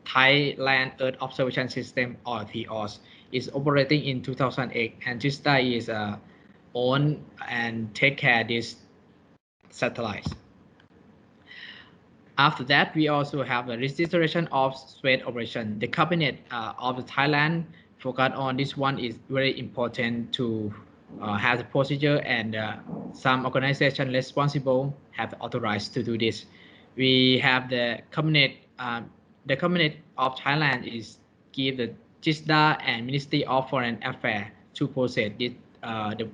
Thailand Earth Observation System or TEOS is operating in 2008, and GISTA is own and take care of these satellites. After that, we also have the registration of space operation. The cabinet of the Thailand focus on this one is very important to have the procedure, and some organization responsible have authorized to do this. We have the cabinet. The cabinet of Thailand is give the GISTA and Ministry of Foreign Affairs to process this, the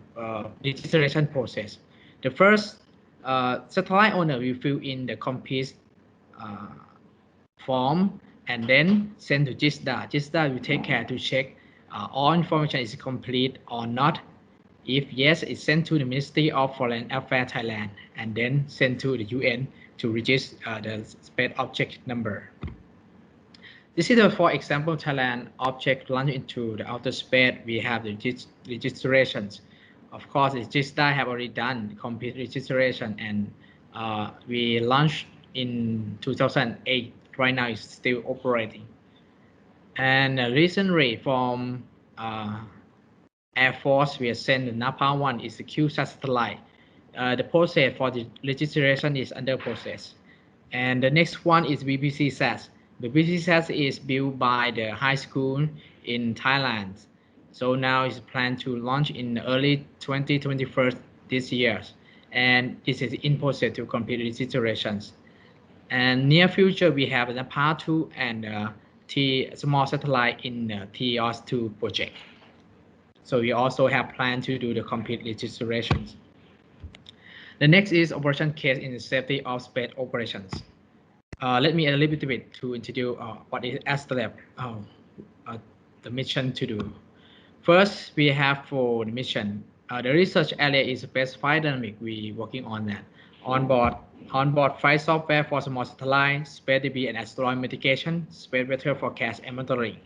registration process. The first satellite owner will fill in the complete form and then send to GISTA. GISTA will take care to check all information is complete or not. If yes, it's sent to the Ministry of Foreign Affairs Thailand and then sent to the UN to register the space object number. This is for example, Thailand object launched into the outer space. We have the registrations. Of course, GISTA have already done complete registration, and we launched in 2008. Right now, it's still operating. And recently, from Air Force, we have sent the NAPA 1 is the QSAT satellite. The process for the registration is under process. And the next one is BPC-SAS. The BPC-SAS is built by the high school in Thailand. So now it's planned to launch in early 2021 this year. And this is in process to complete registrations. And near future, we have the Part 2 and small satellite in TRAFIC project. So we also have planned to do the complete registrations. The next is operation case in the safety of space operations. Let me a little bit to introduce what is STLAB, the mission to do. First, we have for the mission. The research area is specified dynamic. We working on that. Onboard flight software for small satellite, space debris and asteroid mitigation, space weather forecast and monitoring.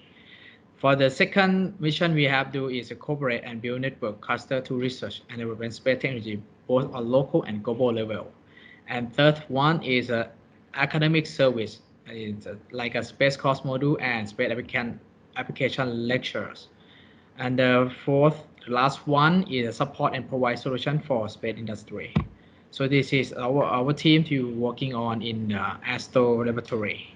For the second mission we have to do is cooperate and build network cluster to research and development space technology both on local and global level. And third one is academic service. It's like a space course module and space application lectures. And the fourth, last one is support and provide solution for space industry. So this is our team to working on in Astro Laboratory.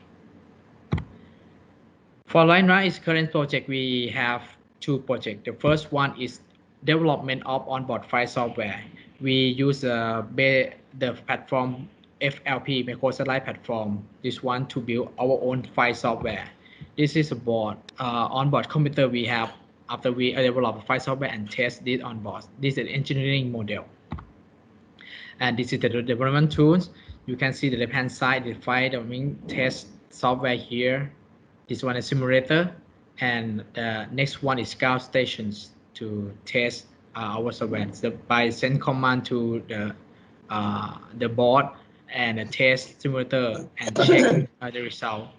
For LineRide's current project, we have two projects. The first one is development of onboard flight software. We use the platform FLP microsatellite platform. This one to build our own flight software. This is a board onboard computer we have after we develop flight software and test this on board. This is an engineering model. And this is the development tools. You can see the left-hand side, the flight test software here. This one is simulator, and the next one is scout stations to test our software. So by send command to the board and a test simulator and check the result.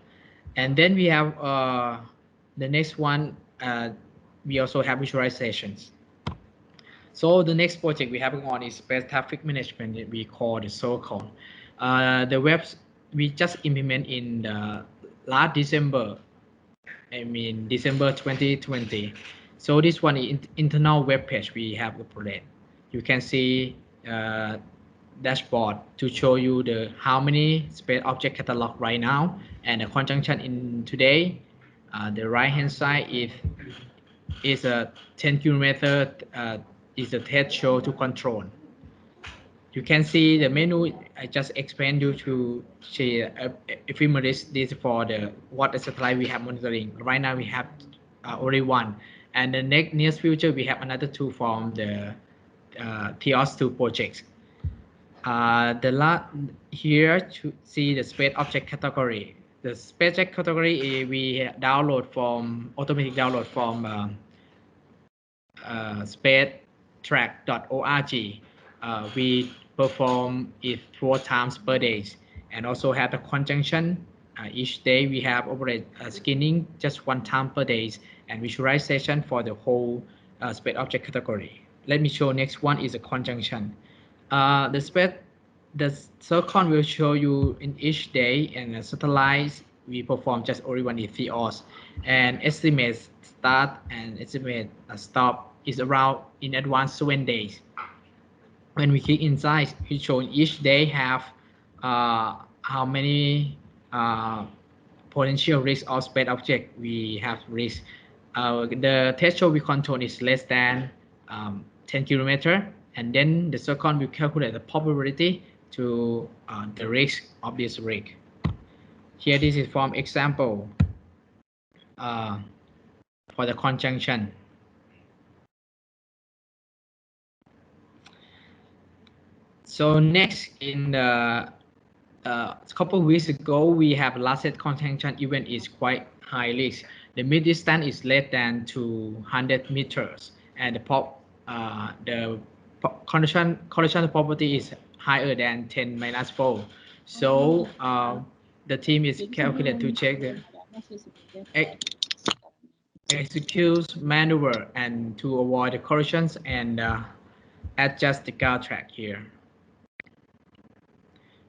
And then we have the next one. We also have visualizations. So the next project we have on is space traffic management that we call the SOCON. The webs we just implement in the last December, December 2020. So this one is internal web page we have uploaded. You can see dashboard to show you the how many space object catalog right now and the conjunction in today. The right hand side is a 10 kilometer is a test show to control. You can see the menu. I just explained you to see ephemeris this for the what the satellite we have monitoring. Right now we have only one, and the near future we have another two from the TRAFIC projects. The last here to see the space object category. The space object category we download from automatic download from spacetrack.org. We perform it 4 times per day, and also have a conjunction. Each day we have operate scanning just 1 time per day, and visualization for the whole space object category. Let me show next one is a conjunction. The SOCON will show you in each day, and the satellites we perform just only one is 3 hours, and estimate start and estimate stop is around in advance 7 days. When we click inside, it shows each day have how many potential risk of space object we have risk. The threshold we control is less than 10 kilometer, and then the SOCON will calculate the probability to the risk of this risk. Here, this is from example for the conjunction. So next, in the couple of weeks ago, we have last set conjunction event is quite high risk. The mid distance is less than 200 meters, and the collision probability is higher than 10⁻⁴. So the team is calculated to check the execute maneuver and to avoid the collisions and adjust the guard track here.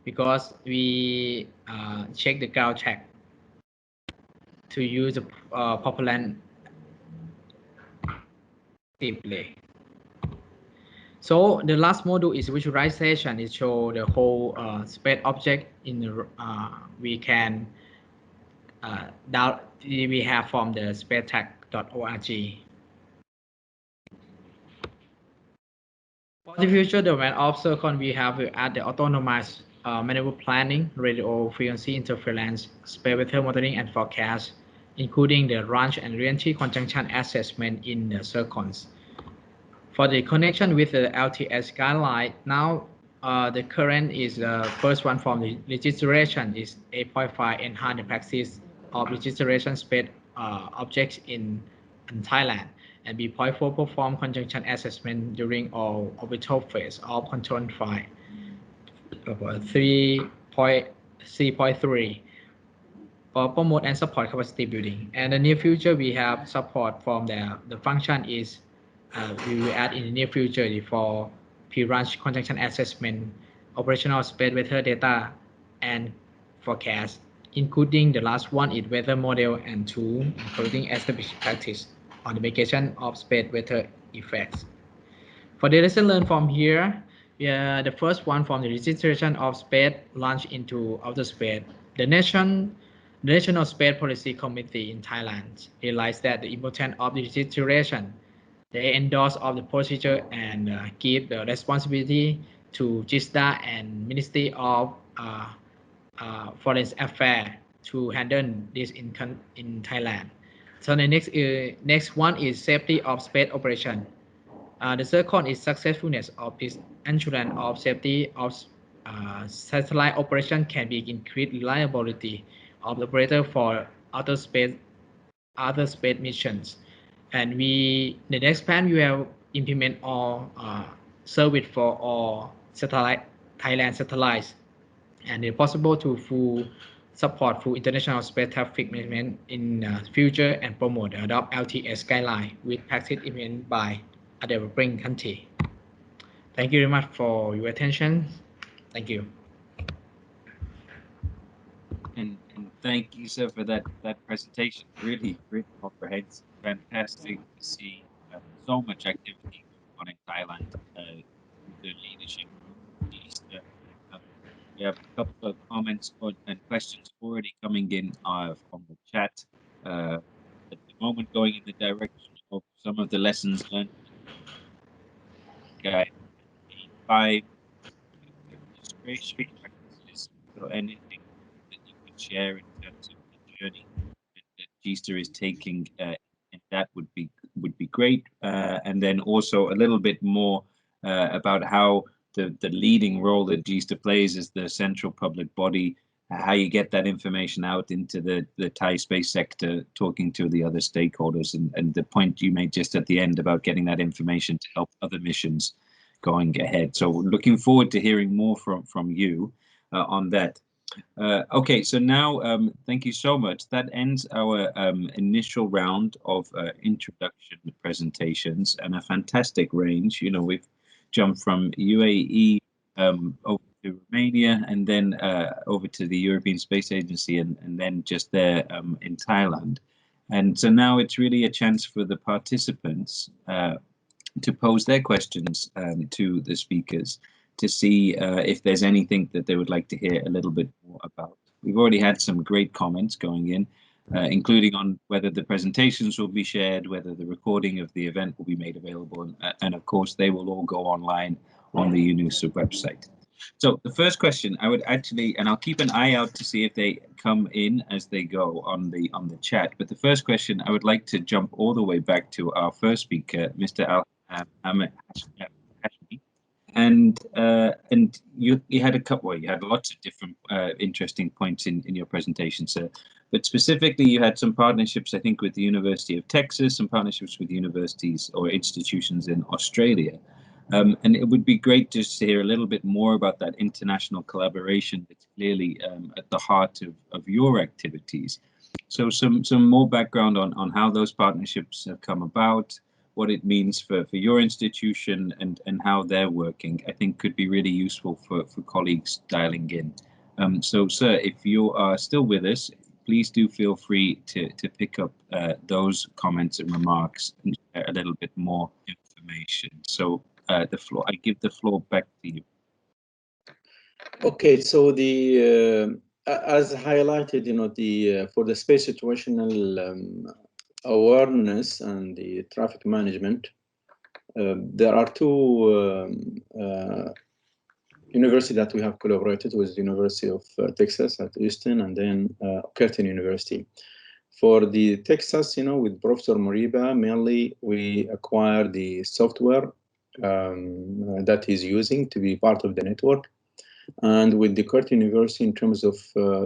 Because we check the ground track to use the propellant deeply. So the last module is visualization. It shows the whole space object in the we can we have from the spacetrack.org. For the future development of SOCON, we have at the autonomous maneuver planning, radio frequency interference, space weather modeling and forecast, including the launch and re-entry conjunction assessment in the circons. For the connection with the LTS guideline, now the current is the first one from the registration is 8.5 enhance the practice of registration space objects in Thailand, and B.4 perform conjunction assessment during all orbital phase of control flight. 3.3 for promote and support capacity building. And in the near future, we have support from the function is we will add in the near future for pre-launch conjunction assessment, operational space weather data, and forecast, including the last one is weather model and tool, including established practice on the mitigation of space weather effects. For the lesson learned from here, the first one from the registration of space launch into outer space. The National Space Policy Committee in Thailand realized that the importance of the registration. They endorse of the procedure and give the responsibility to GISTA and Ministry of Foreign Affairs to handle this in Thailand. So the next one is safety of space operation. The second is successfulness of this assurance of safety of satellite operation can be increased reliability of the operator for other space missions. And the next plan we will implement all service for all Thailand satellites, and it's possible to full support for international space traffic management in future and promote and adopt LTS guideline with practice implemented by a developing country. Thank you very much for your attention. Thank you. And thank you, sir, for that presentation. Really comprehensive. Fantastic to see so much activity going on in Thailand. The leadership group, we have a couple of comments and questions already coming in from the chat. At the moment, going in the direction of some of the lessons learned. Guide 5 registration practices. So anything that you could share in terms of the journey that GISTA is taking, and that would be great. And then also a little bit more about how the leading role that GISTA plays as the central public body, how you get that information out into the Thai space sector, talking to the other stakeholders, and the point you made just at the end about getting that information to help other missions going ahead. So looking forward to hearing more from you on that. Okay, so now thank you so much. That ends our initial round of introduction presentations, and a fantastic range. You know, we've jumped from UAE over to Romania, and then over to the European Space Agency, and then just there in Thailand. And so now it's really a chance for the participants to pose their questions to the speakers, to see if there's anything that they would like to hear a little bit more about. We've already had some great comments going in, including on whether the presentations will be shared, whether the recording of the event will be made available, and of course they will all go online on the UNUSA website. So the first question I would actually, and I'll keep an eye out to see if they come in as they go on the chat, but the first question I would like to jump all the way back to our first speaker, Mr. Al-Hashmi. And you had a couple, well, you had lots of different interesting points in your presentation, sir. But specifically, you had some partnerships, I think, with the University of Texas, some partnerships with universities or institutions in Australia. And it would be great just to hear a little bit more about that international collaboration that's clearly at the heart of your activities. So some more background on how those partnerships have come about, what it means for your institution, and how they're working, I think could be really useful for colleagues dialing in. So, sir, if you are still with us, please do feel free to pick up those comments and remarks and share a little bit more information. So I give the floor back to you. Okay, so the as highlighted, you know, the for the space situational awareness and the traffic management, there are two universities that we have collaborated with: the University of Texas at Houston, and then Curtin University. For the Texas, with Professor Moriba, mainly we acquire the software that he's using to be part of the network. And with the Curtin University, in terms of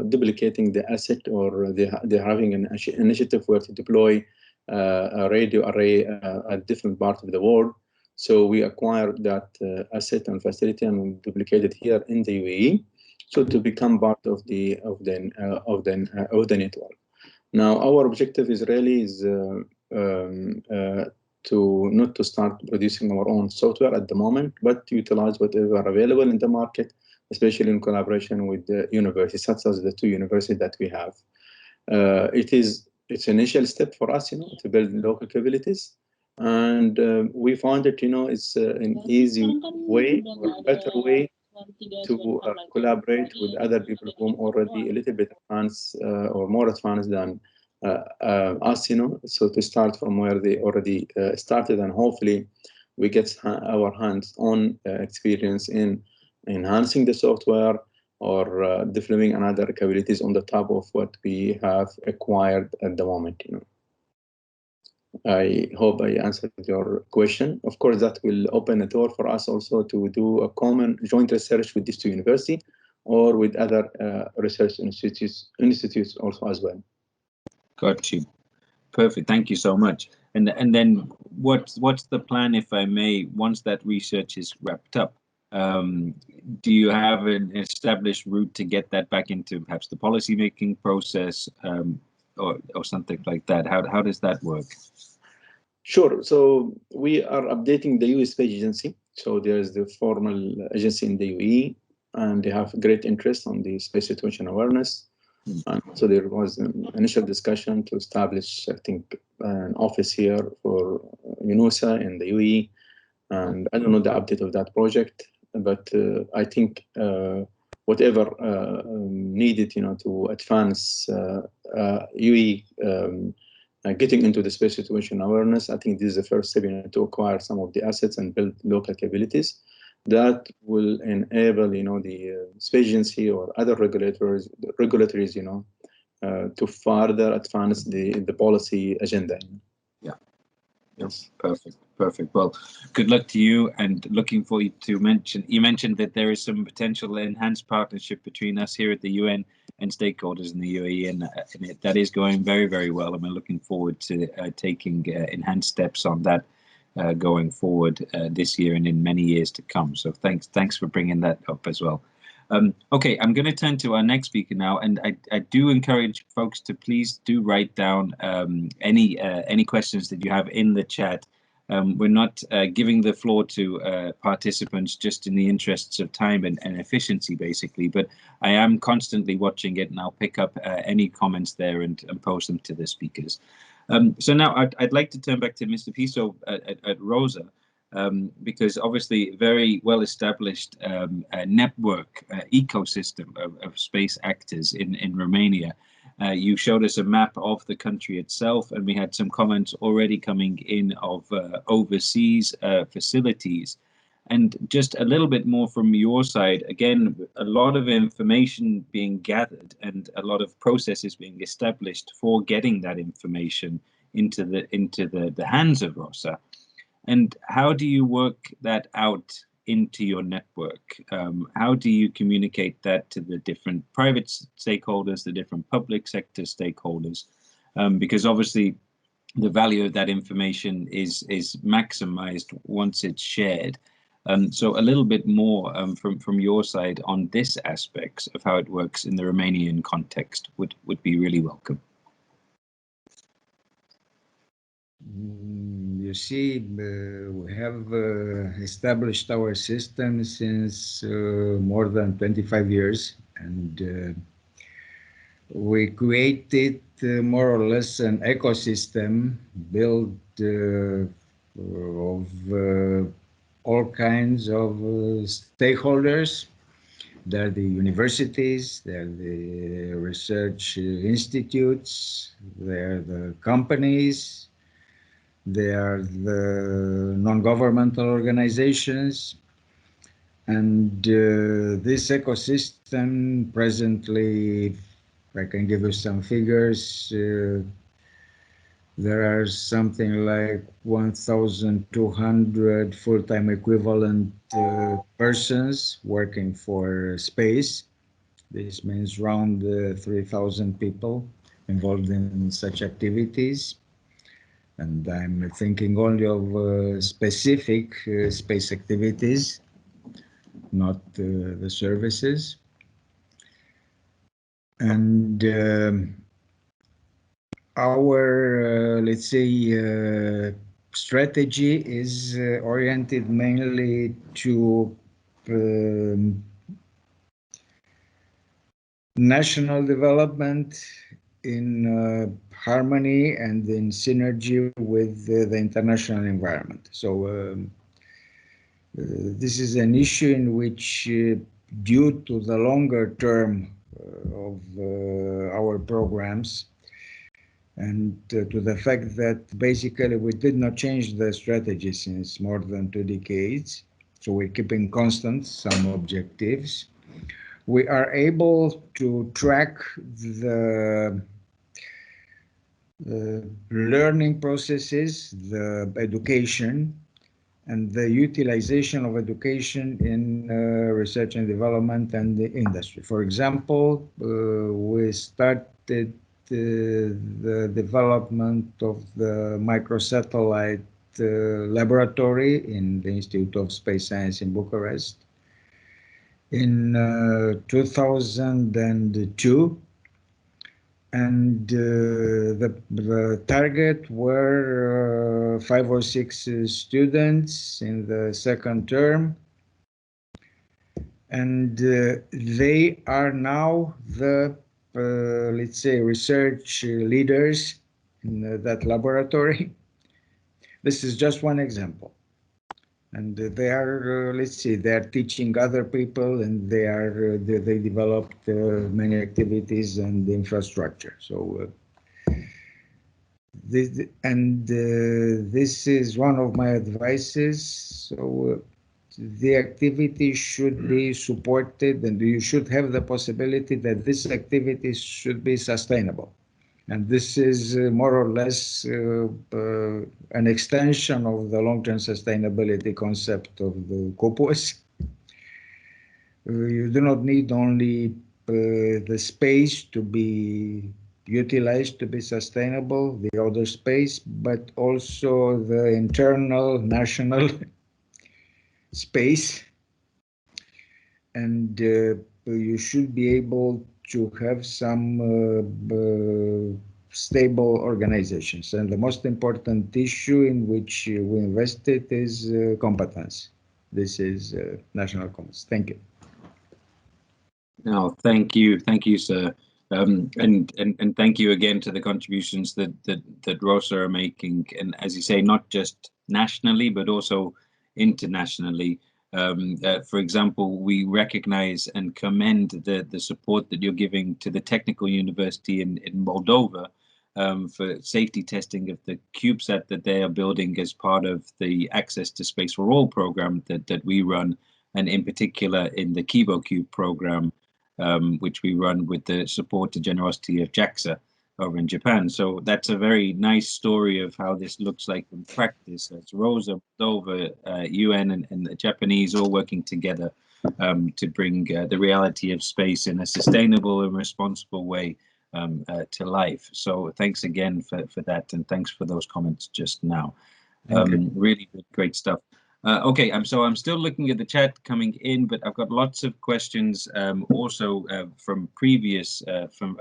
duplicating the asset, or they're having an initiative where to deploy a radio array at different parts of the world. So we acquired that asset and facility and we duplicate it here in the UAE, so to become part of the network. Now, our objective is really to not to start producing our own software at the moment, but to utilize whatever available in the market, especially in collaboration with the universities, such as the two universities that we have. It's an initial step for us, to build local capabilities, and we found that it's an easy way or better way to collaborate with other people who are already a little bit advanced or more advanced than us, so to start from where they already started, and hopefully we get our hands-on experience in enhancing the software or developing another capabilities on the top of what we have acquired at the moment. I hope I answered your question. Of course, that will open a door for us also to do a common joint research with these two universities or with other research institutes also as well. Got you. Perfect. Thank you so much. And then what's the plan, if I may, once that research is wrapped up? Do you have an established route to get that back into perhaps the policy making process or something like that? How does that work? Sure. So we are updating the UAE Space Agency. So there's the formal agency in the UAE, and they have great interest on the space situation awareness. And so there was an initial discussion to establish, I think, an office here for UNOSA in the UAE. And I don't know the update of that project, but I think whatever needed, to advance UAE getting into the space situation awareness, I think this is the first step to acquire some of the assets and build local capabilities that will enable, the space agency or other regulators, to further advance the policy agenda. Yeah. Yes. Perfect. Well, good luck to you, and looking for you to you mentioned that there is some potential enhanced partnership between us here at the UN and stakeholders in the UAE, and that is going very, very well, and we're looking forward to taking enhanced steps on that going forward this year and in many years to come. So thanks for bringing that up as well. Okay, I'm going to turn to our next speaker now, and I do encourage folks to please do write down any questions that you have in the chat. We're not giving the floor to participants just in the interests of time and efficiency, basically, but I am constantly watching it, and I'll pick up any comments there and post them to the speakers. So now I'd like to turn back to Mr. Piso at ROSA, because obviously very well-established network ecosystem of space actors in Romania. You showed us a map of the country itself, and we had some comments already coming in of overseas facilities. And just a little bit more from your side, again, a lot of information being gathered and a lot of processes being established for getting that information into the hands of ROSA. And how do you work that out into your network? How do you communicate that to the different private stakeholders, the different public sector stakeholders? Because obviously the value of that information is maximized once it's shared. So a little bit more from your side on this aspect of how it works in the Romanian context would be really welcome. You see, we have established our system since more than 25 years, and we created more or less an ecosystem built of all kinds of stakeholders. There are the universities, there are the research institutes, there are the companies, there are the non-governmental organizations, and this ecosystem presently I can give you some figures. There are something like 1,200 full-time equivalent persons working for space. This means around 3,000 people involved in such activities. And I'm thinking only of specific space activities, not the services. And our, let's say, strategy is oriented mainly to national development in harmony and in synergy with the international environment. So this is an issue in which, due to the longer term of our programs, and to the fact that basically we did not change the strategy since more than 2 decades, so we're keeping constant some objectives. We are able to track the learning processes, the education, and the utilization of education in research and development and the industry. For example, we started the development of the microsatellite laboratory in the Institute of Space Science in Bucharest in 2002. And the target were 5 or 6 students in the second term. And they are now the, let's say, research leaders in that laboratory. This is just one example. And they are, let's see, they are teaching other people, and they developed many activities and infrastructure. So this is one of my advices. So the activity should be supported, and you should have the possibility that this activity should be sustainable. And this is more or less an extension of the long-term sustainability concept of the COPUOS. You do not need only the space to be utilized to be sustainable, the outer space, but also the internal national space. And you should be able to have some stable organizations. And the most important issue in which we invested is competence. This is national competence. Thank you. No, thank you, sir, and thank you again to the contributions that Rosa are making, and as you say, not just nationally but also internationally. For example, we recognize and commend the support that you're giving to the Technical University in Moldova for safety testing of the CubeSat that they are building as part of the Access to Space for All program that we run, and in particular in the KiboCube program, which we run with the support and generosity of JAXA over in Japan. So that's a very nice story of how this looks like in practice. It's Rosa, Moldova, UN and the Japanese all working together to bring the reality of space in a sustainable and responsible way to life. So thanks again for that, and thanks for those comments just now. Really great stuff. Okay, I'm still looking at the chat coming in, but I've got lots of questions also from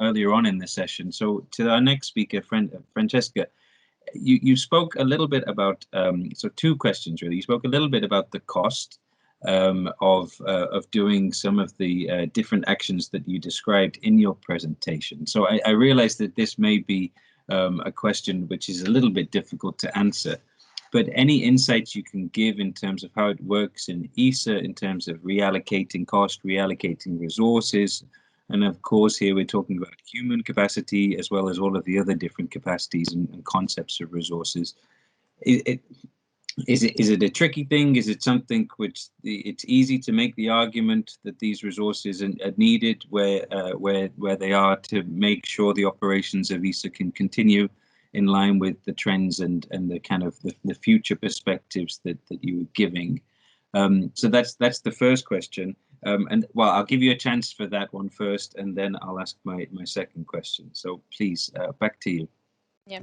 earlier on in the session. So to our next speaker, Francesca, you spoke a little bit about, so 2 questions really. You spoke a little bit about the cost of doing some of the different actions that you described in your presentation. So I realize that this may be a question which is a little bit difficult to answer. But any insights you can give in terms of how it works in ESA, in terms of reallocating cost, reallocating resources, and of course here we're talking about human capacity as well as all of the other different capacities and concepts of resources. is it a tricky thing? Is it something which it's easy to make the argument that these resources are needed where they are to make sure the operations of ESA can continue in line with the trends and the kind of the future perspectives that you were giving? So that's the first question. And well, I'll give you a chance for that one first, and then I'll ask my second question. So please, back to you. Yeah.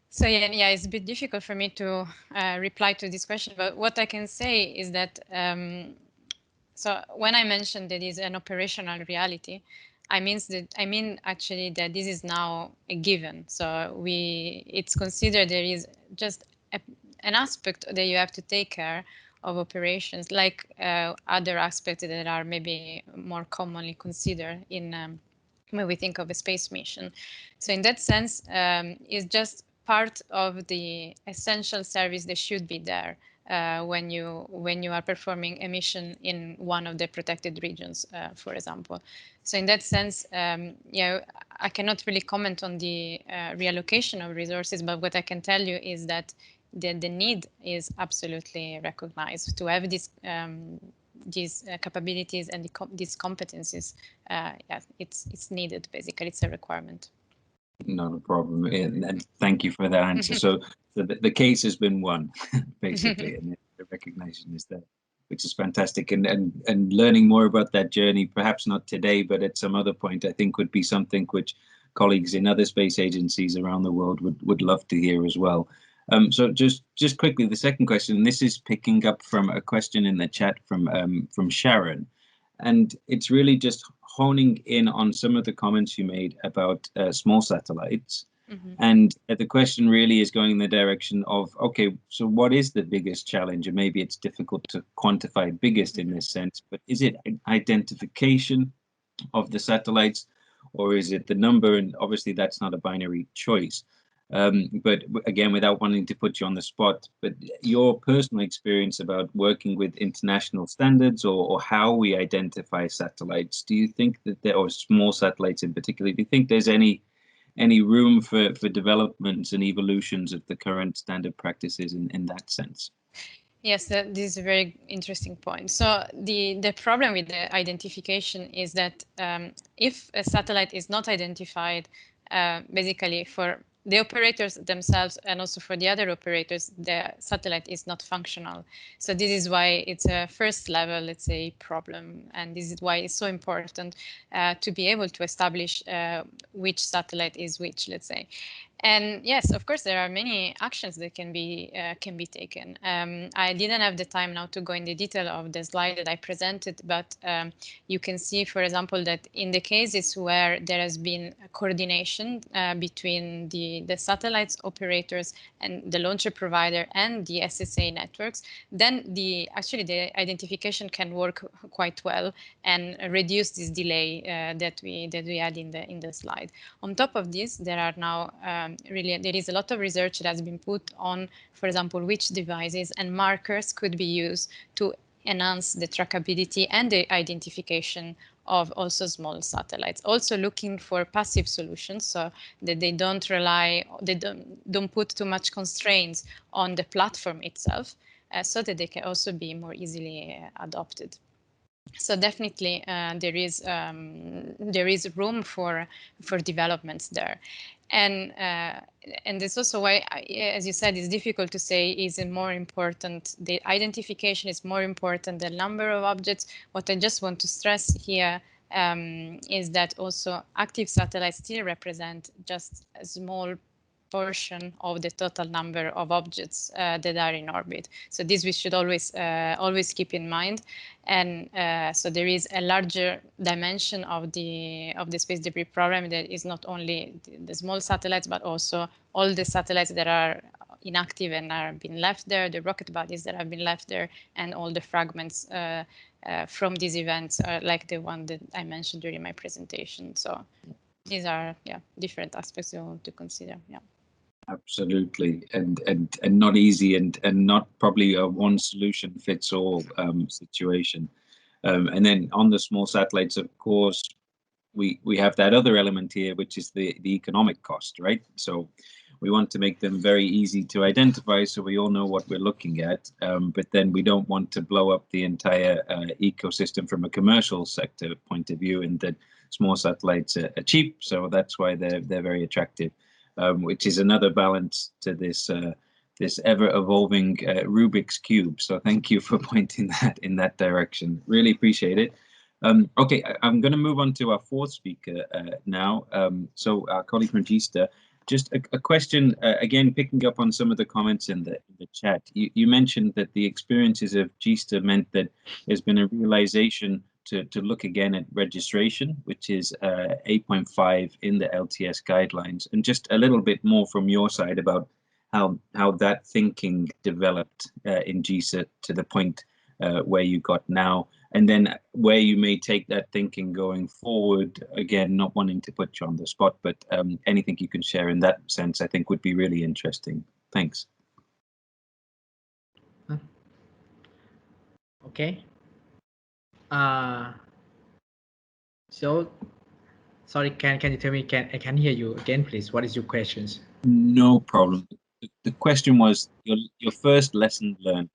So yeah, it's a bit difficult for me to reply to this question, but what I can say is that so when I mentioned that is an operational reality, I mean actually that this is now a given. So it's considered there is just an aspect that you have to take care of operations, like other aspects that are maybe more commonly considered in when we think of a space mission. So in that sense, it's just part of the essential service that should be there when you are performing a mission in one of the protected regions, for example. So in that sense, yeah, I cannot really comment on the reallocation of resources, but what I can tell you is that the need is absolutely recognized to have these capabilities and these competencies. Yeah, it's needed. Basically, it's a requirement. Not a problem, and thank you for that answer. So the case has been won, basically, and the recognition is there, which is fantastic. And learning more about that journey, perhaps not today, but at some other point, I think would be something which colleagues in other space agencies around the world would love to hear as well. So just quickly, the second question, this is picking up from a question in the chat from Sharon, and it's really just honing in on some of the comments you made about small satellites. Mm-hmm. And the question really is going in the direction of, okay, so what is the biggest challenge? And maybe it's difficult to quantify biggest in this sense, but is it identification of the satellites, or is it the number? And obviously that's not a binary choice. But again, without wanting to put you on the spot, but your personal experience about working with international standards or how we identify satellites, do you think that there, or small satellites in particular, do you think there's any room for developments and evolutions of the current standard practices in that sense? Yes, this is a very interesting point. So the problem with the identification is that if a satellite is not identified, basically for the operators themselves and also for the other operators, the satellite is not functional. So this is why it's a first level, let's say, problem. And this is why it's so important to be able to establish which satellite is which, let's say. And yes, of course, there are many actions that can be taken. I didn't have the time now to go in the detail of the slide that I presented, but you can see, for example, that in the cases where there has been a coordination between the satellites operators and the launcher provider and the SSA networks, then actually the identification can work quite well and reduce this delay that we had in the slide. On top of this, there are now really, there is a lot of research that has been put on, for example, which devices and markers could be used to enhance the trackability and the identification of also small satellites. Also looking for passive solutions so that they don't don't put too much constraints on the platform itself, so that they can also be more easily adopted. So definitely there is room for developments there. And it's also why, as you said, it's difficult to say is it more important, the identification is more important than number of objects. What I just want to stress here is that also active satellites still represent just a small portion of the total number of objects that are in orbit. So this we should always keep in mind. And so there is a larger dimension of the space debris problem that is not only the small satellites, but also all the satellites that are inactive and are being left there, the rocket bodies that have been left there, and all the fragments from these events, like the one that I mentioned during my presentation. So these are different aspects to consider. Yeah. Absolutely, and not easy, and not probably a one solution fits all situation. And then on the small satellites, of course, we have that other element here, which is the economic cost, right? So we want to make them very easy to identify so we all know what we're looking at, but then we don't want to blow up the entire ecosystem from a commercial sector point of view, and that small satellites are cheap, so that's why they're very attractive, which is another balance to this this ever-evolving Rubik's Cube. So thank you for pointing that in that direction. Really appreciate it. Okay, I'm going to move on to our fourth speaker now. So our colleague Regista, just a question, again, picking up on some of the comments in the chat. You mentioned that the experiences of GISTA meant that there's been a realization to look again at registration, which is 8.5 in the LTS guidelines, and just a little bit more from your side about how that thinking developed in GISA to the point where you got now, and then where you may take that thinking going forward. Again, not wanting to put you on the spot, but anything you can share in that sense, I think would be really interesting. Thanks. Okay. So, sorry, can you tell me? I can hear you again, please. What is your questions? No problem. The question was your first lesson learned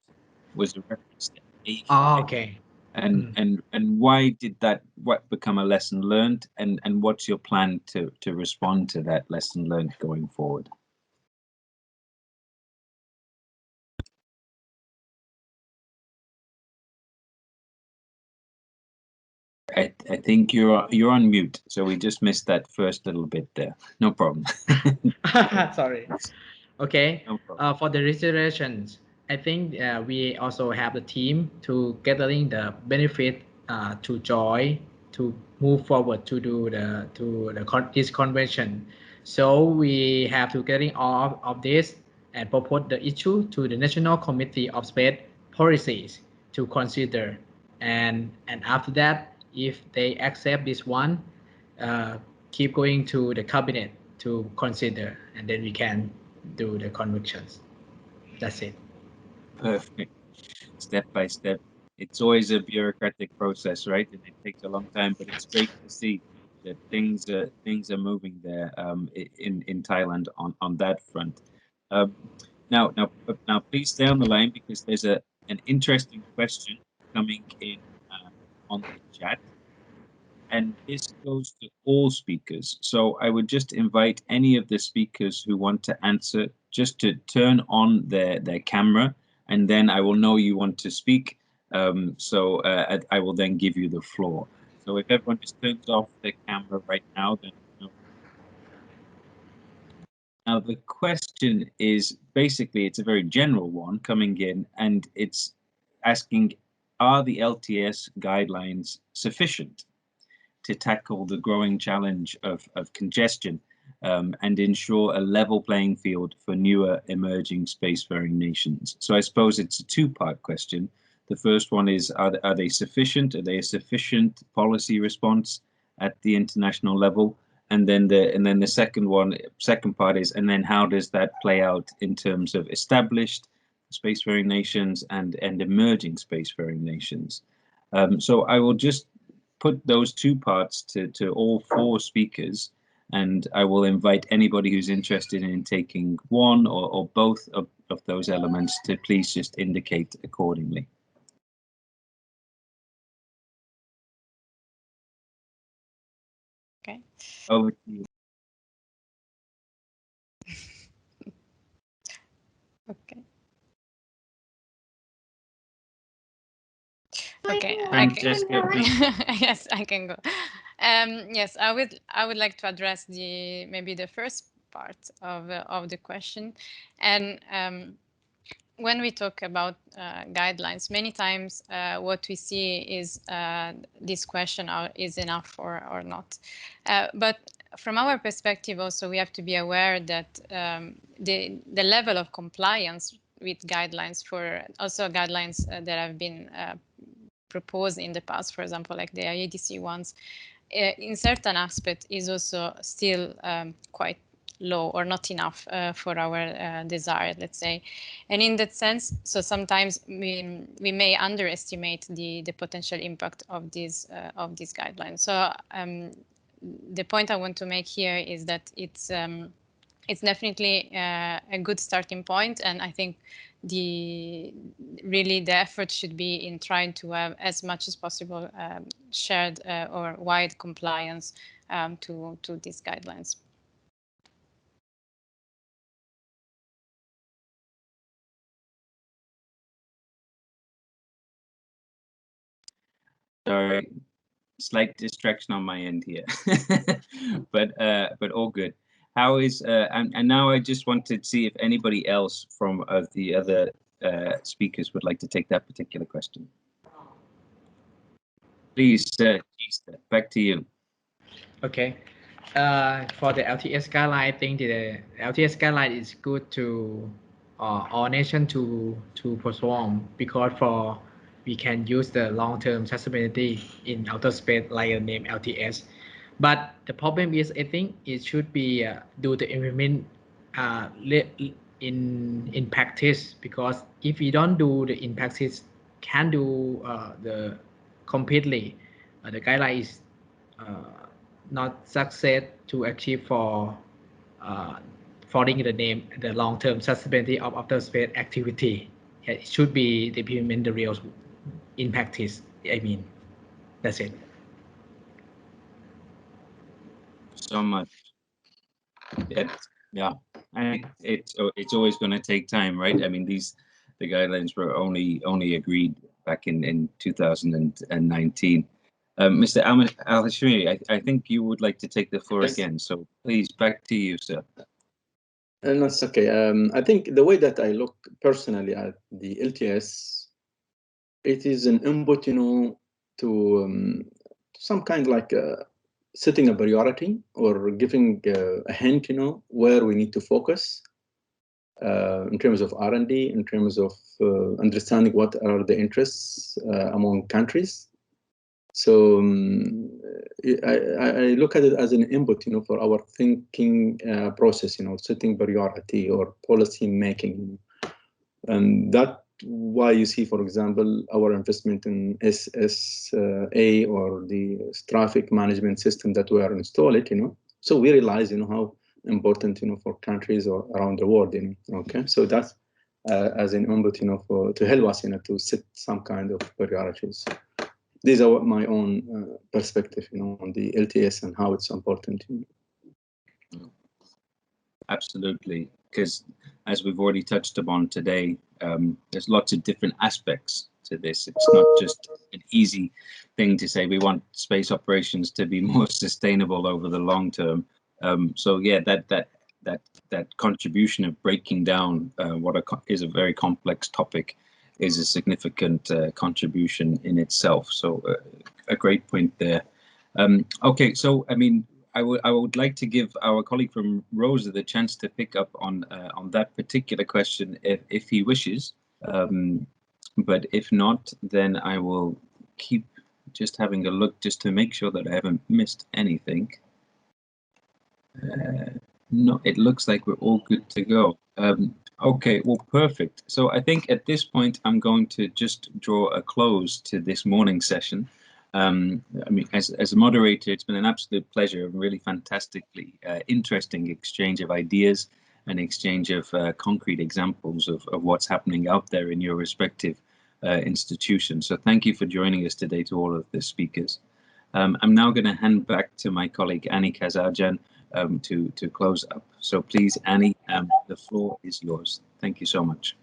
was a reference to A5. Oh, okay. And why did that become a lesson learned, and what's your plan to respond to that lesson learned going forward? I think you're on mute, so we just missed that first little bit there. No problem. Sorry. Okay. No problem. For the registrations, I think we also have the team to gathering the benefit to join to move forward to do this convention. So we have to getting all of this and propose the issue to the National Committee of Space Policies to consider, and after that, if they accept this one, keep going to the cabinet to consider, and then we can do the convictions. That's it. Perfect. Step by step. It's always a bureaucratic process, right? And it takes a long time, but it's great to see that things are moving there in Thailand on that front. Now, please stay on the line, because there's an interesting question coming in on the chat, and this goes to all speakers. So I would just invite any of the speakers who want to answer just to turn on their camera, and then I will know you want to speak. So I will then give you the floor. So if everyone just turns off their camera right now, then no. Now the question is basically, it's a very general one coming in, and it's asking, are the LTS guidelines sufficient to tackle the growing challenge of congestion and ensure a level playing field for newer emerging spacefaring nations? So I suppose it's a two-part question. The first one is, are they sufficient? Are they a sufficient policy response at the international level? And then the second part is, and then how does that play out in terms of established spacefaring nations and emerging spacefaring nations? So I will just put those two parts to all four speakers, and I will invite anybody who's interested in taking one or both of those elements to please just indicate accordingly. Okay. Over to you. Okay. Okay, Francesca, please. yes, I can go. Yes, I would like to address maybe the first part of the question, and when we talk about guidelines, many times what we see is this question is enough or not. But from our perspective also, we have to be aware that the level of compliance with guidelines, for also guidelines that have been proposed in the past, for example, like the IADC ones, in certain aspects is also still quite low or not enough for our desire, let's say. And in that sense, so sometimes we may underestimate the potential impact of these guidelines. So the point I want to make here is that it's it's definitely a good starting point, and I think really the effort should be in trying to have as much as possible shared or wide compliance to these guidelines. Sorry, slight distraction on my end here, but all good. How is and now I just want to see if anybody else from the other speakers would like to take that particular question. Please, back to you. Okay. For the LTS guideline, I think the LTS guideline is good to all nations to perform, because we can use the long-term traceability in outer space like the name LTS. But the problem is, I think it should be do the implement in practice, because if we don't do the in practice, can do the completely, the guideline is not success to achieve for following the name, the long-term sustainability of outer space activity. It should be implement the real in practice. I mean, that's it. So much. Yeah, and it's always going to take time, right? I mean, the guidelines were only agreed back in 2019. Mr. Al-Hashimi, I think you would like to take the floor again, so please, back to you, sir. That's okay. I think the way that I look personally at the LTS, it is an input, to some kind like setting a priority or giving a hint, where we need to focus in terms of R&D, in terms of understanding what are the interests among countries. So I look at it as an input, for our thinking process, setting priority or policy making, and that why you see, for example, our investment in SSA or the traffic management system that we are installing, so we realize, how important, for countries or around the world, okay, so that's as an input, to help us, to set some kind of priorities. These are my own perspective, on the LTS and how it's important. Absolutely, because as we've already touched upon today, there's lots of different aspects to this. It's not just an easy thing to say we want space operations to be more sustainable over the long term. So yeah, that contribution of breaking down what is a very complex topic is a significant contribution in itself. So a great point there. Okay, so I mean, I would like to give our colleague from Rosa the chance to pick up on that particular question if he wishes. But if not, then I will keep just having a look just to make sure that I haven't missed anything. No, it looks like we're all good to go. Okay, well, perfect. So I think at this point, I'm going to just draw a close to this morning session. I mean, as a moderator, it's been an absolute pleasure, a really fantastically interesting exchange of ideas and exchange of concrete examples of what's happening out there in your respective institutions. So thank you for joining us today to all of the speakers. I'm now going to hand back to my colleague Annie Kazarjan to close up. So please, Annie, the floor is yours. Thank you so much.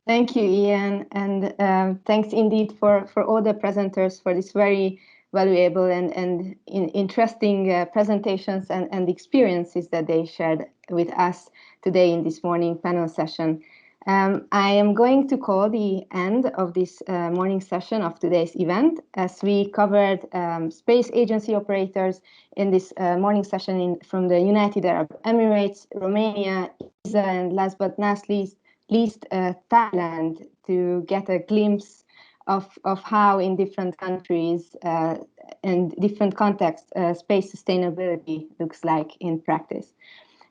Thank you, Ian, and thanks indeed for all the presenters for this very valuable and interesting presentations and experiences that they shared with us today in this morning panel session. I am going to call the end of this morning session of today's event, as we covered space agency operators in this morning session from the United Arab Emirates, Romania, Isa, and last but not least, Thailand, to get a glimpse of how in different countries and different contexts space sustainability looks like in practice.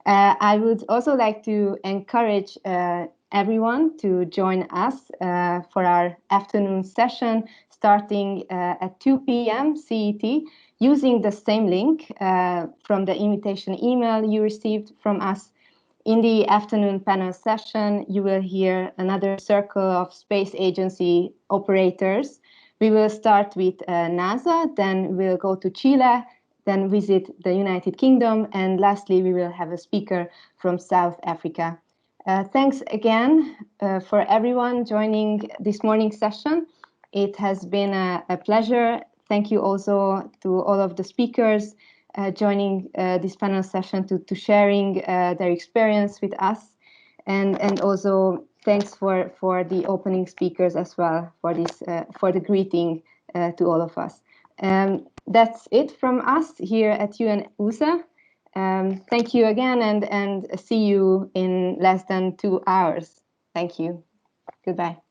I would also like to encourage everyone to join us for our afternoon session starting at 2 p.m. CET using the same link from the invitation email you received from us. In the afternoon panel session, you will hear another circle of space agency operators. We will start with NASA, then we'll go to Chile, then visit the United Kingdom, and lastly, we will have a speaker from South Africa. Thanks again for everyone joining this morning's session. It has been a pleasure. Thank you also to all of the speakers joining this panel session, to sharing their experience with us, and also thanks for the opening speakers as well for this for the greeting to all of us. That's it from us here at UN-USA. Thank you again, and see you in less than 2 hours. Thank you. Goodbye.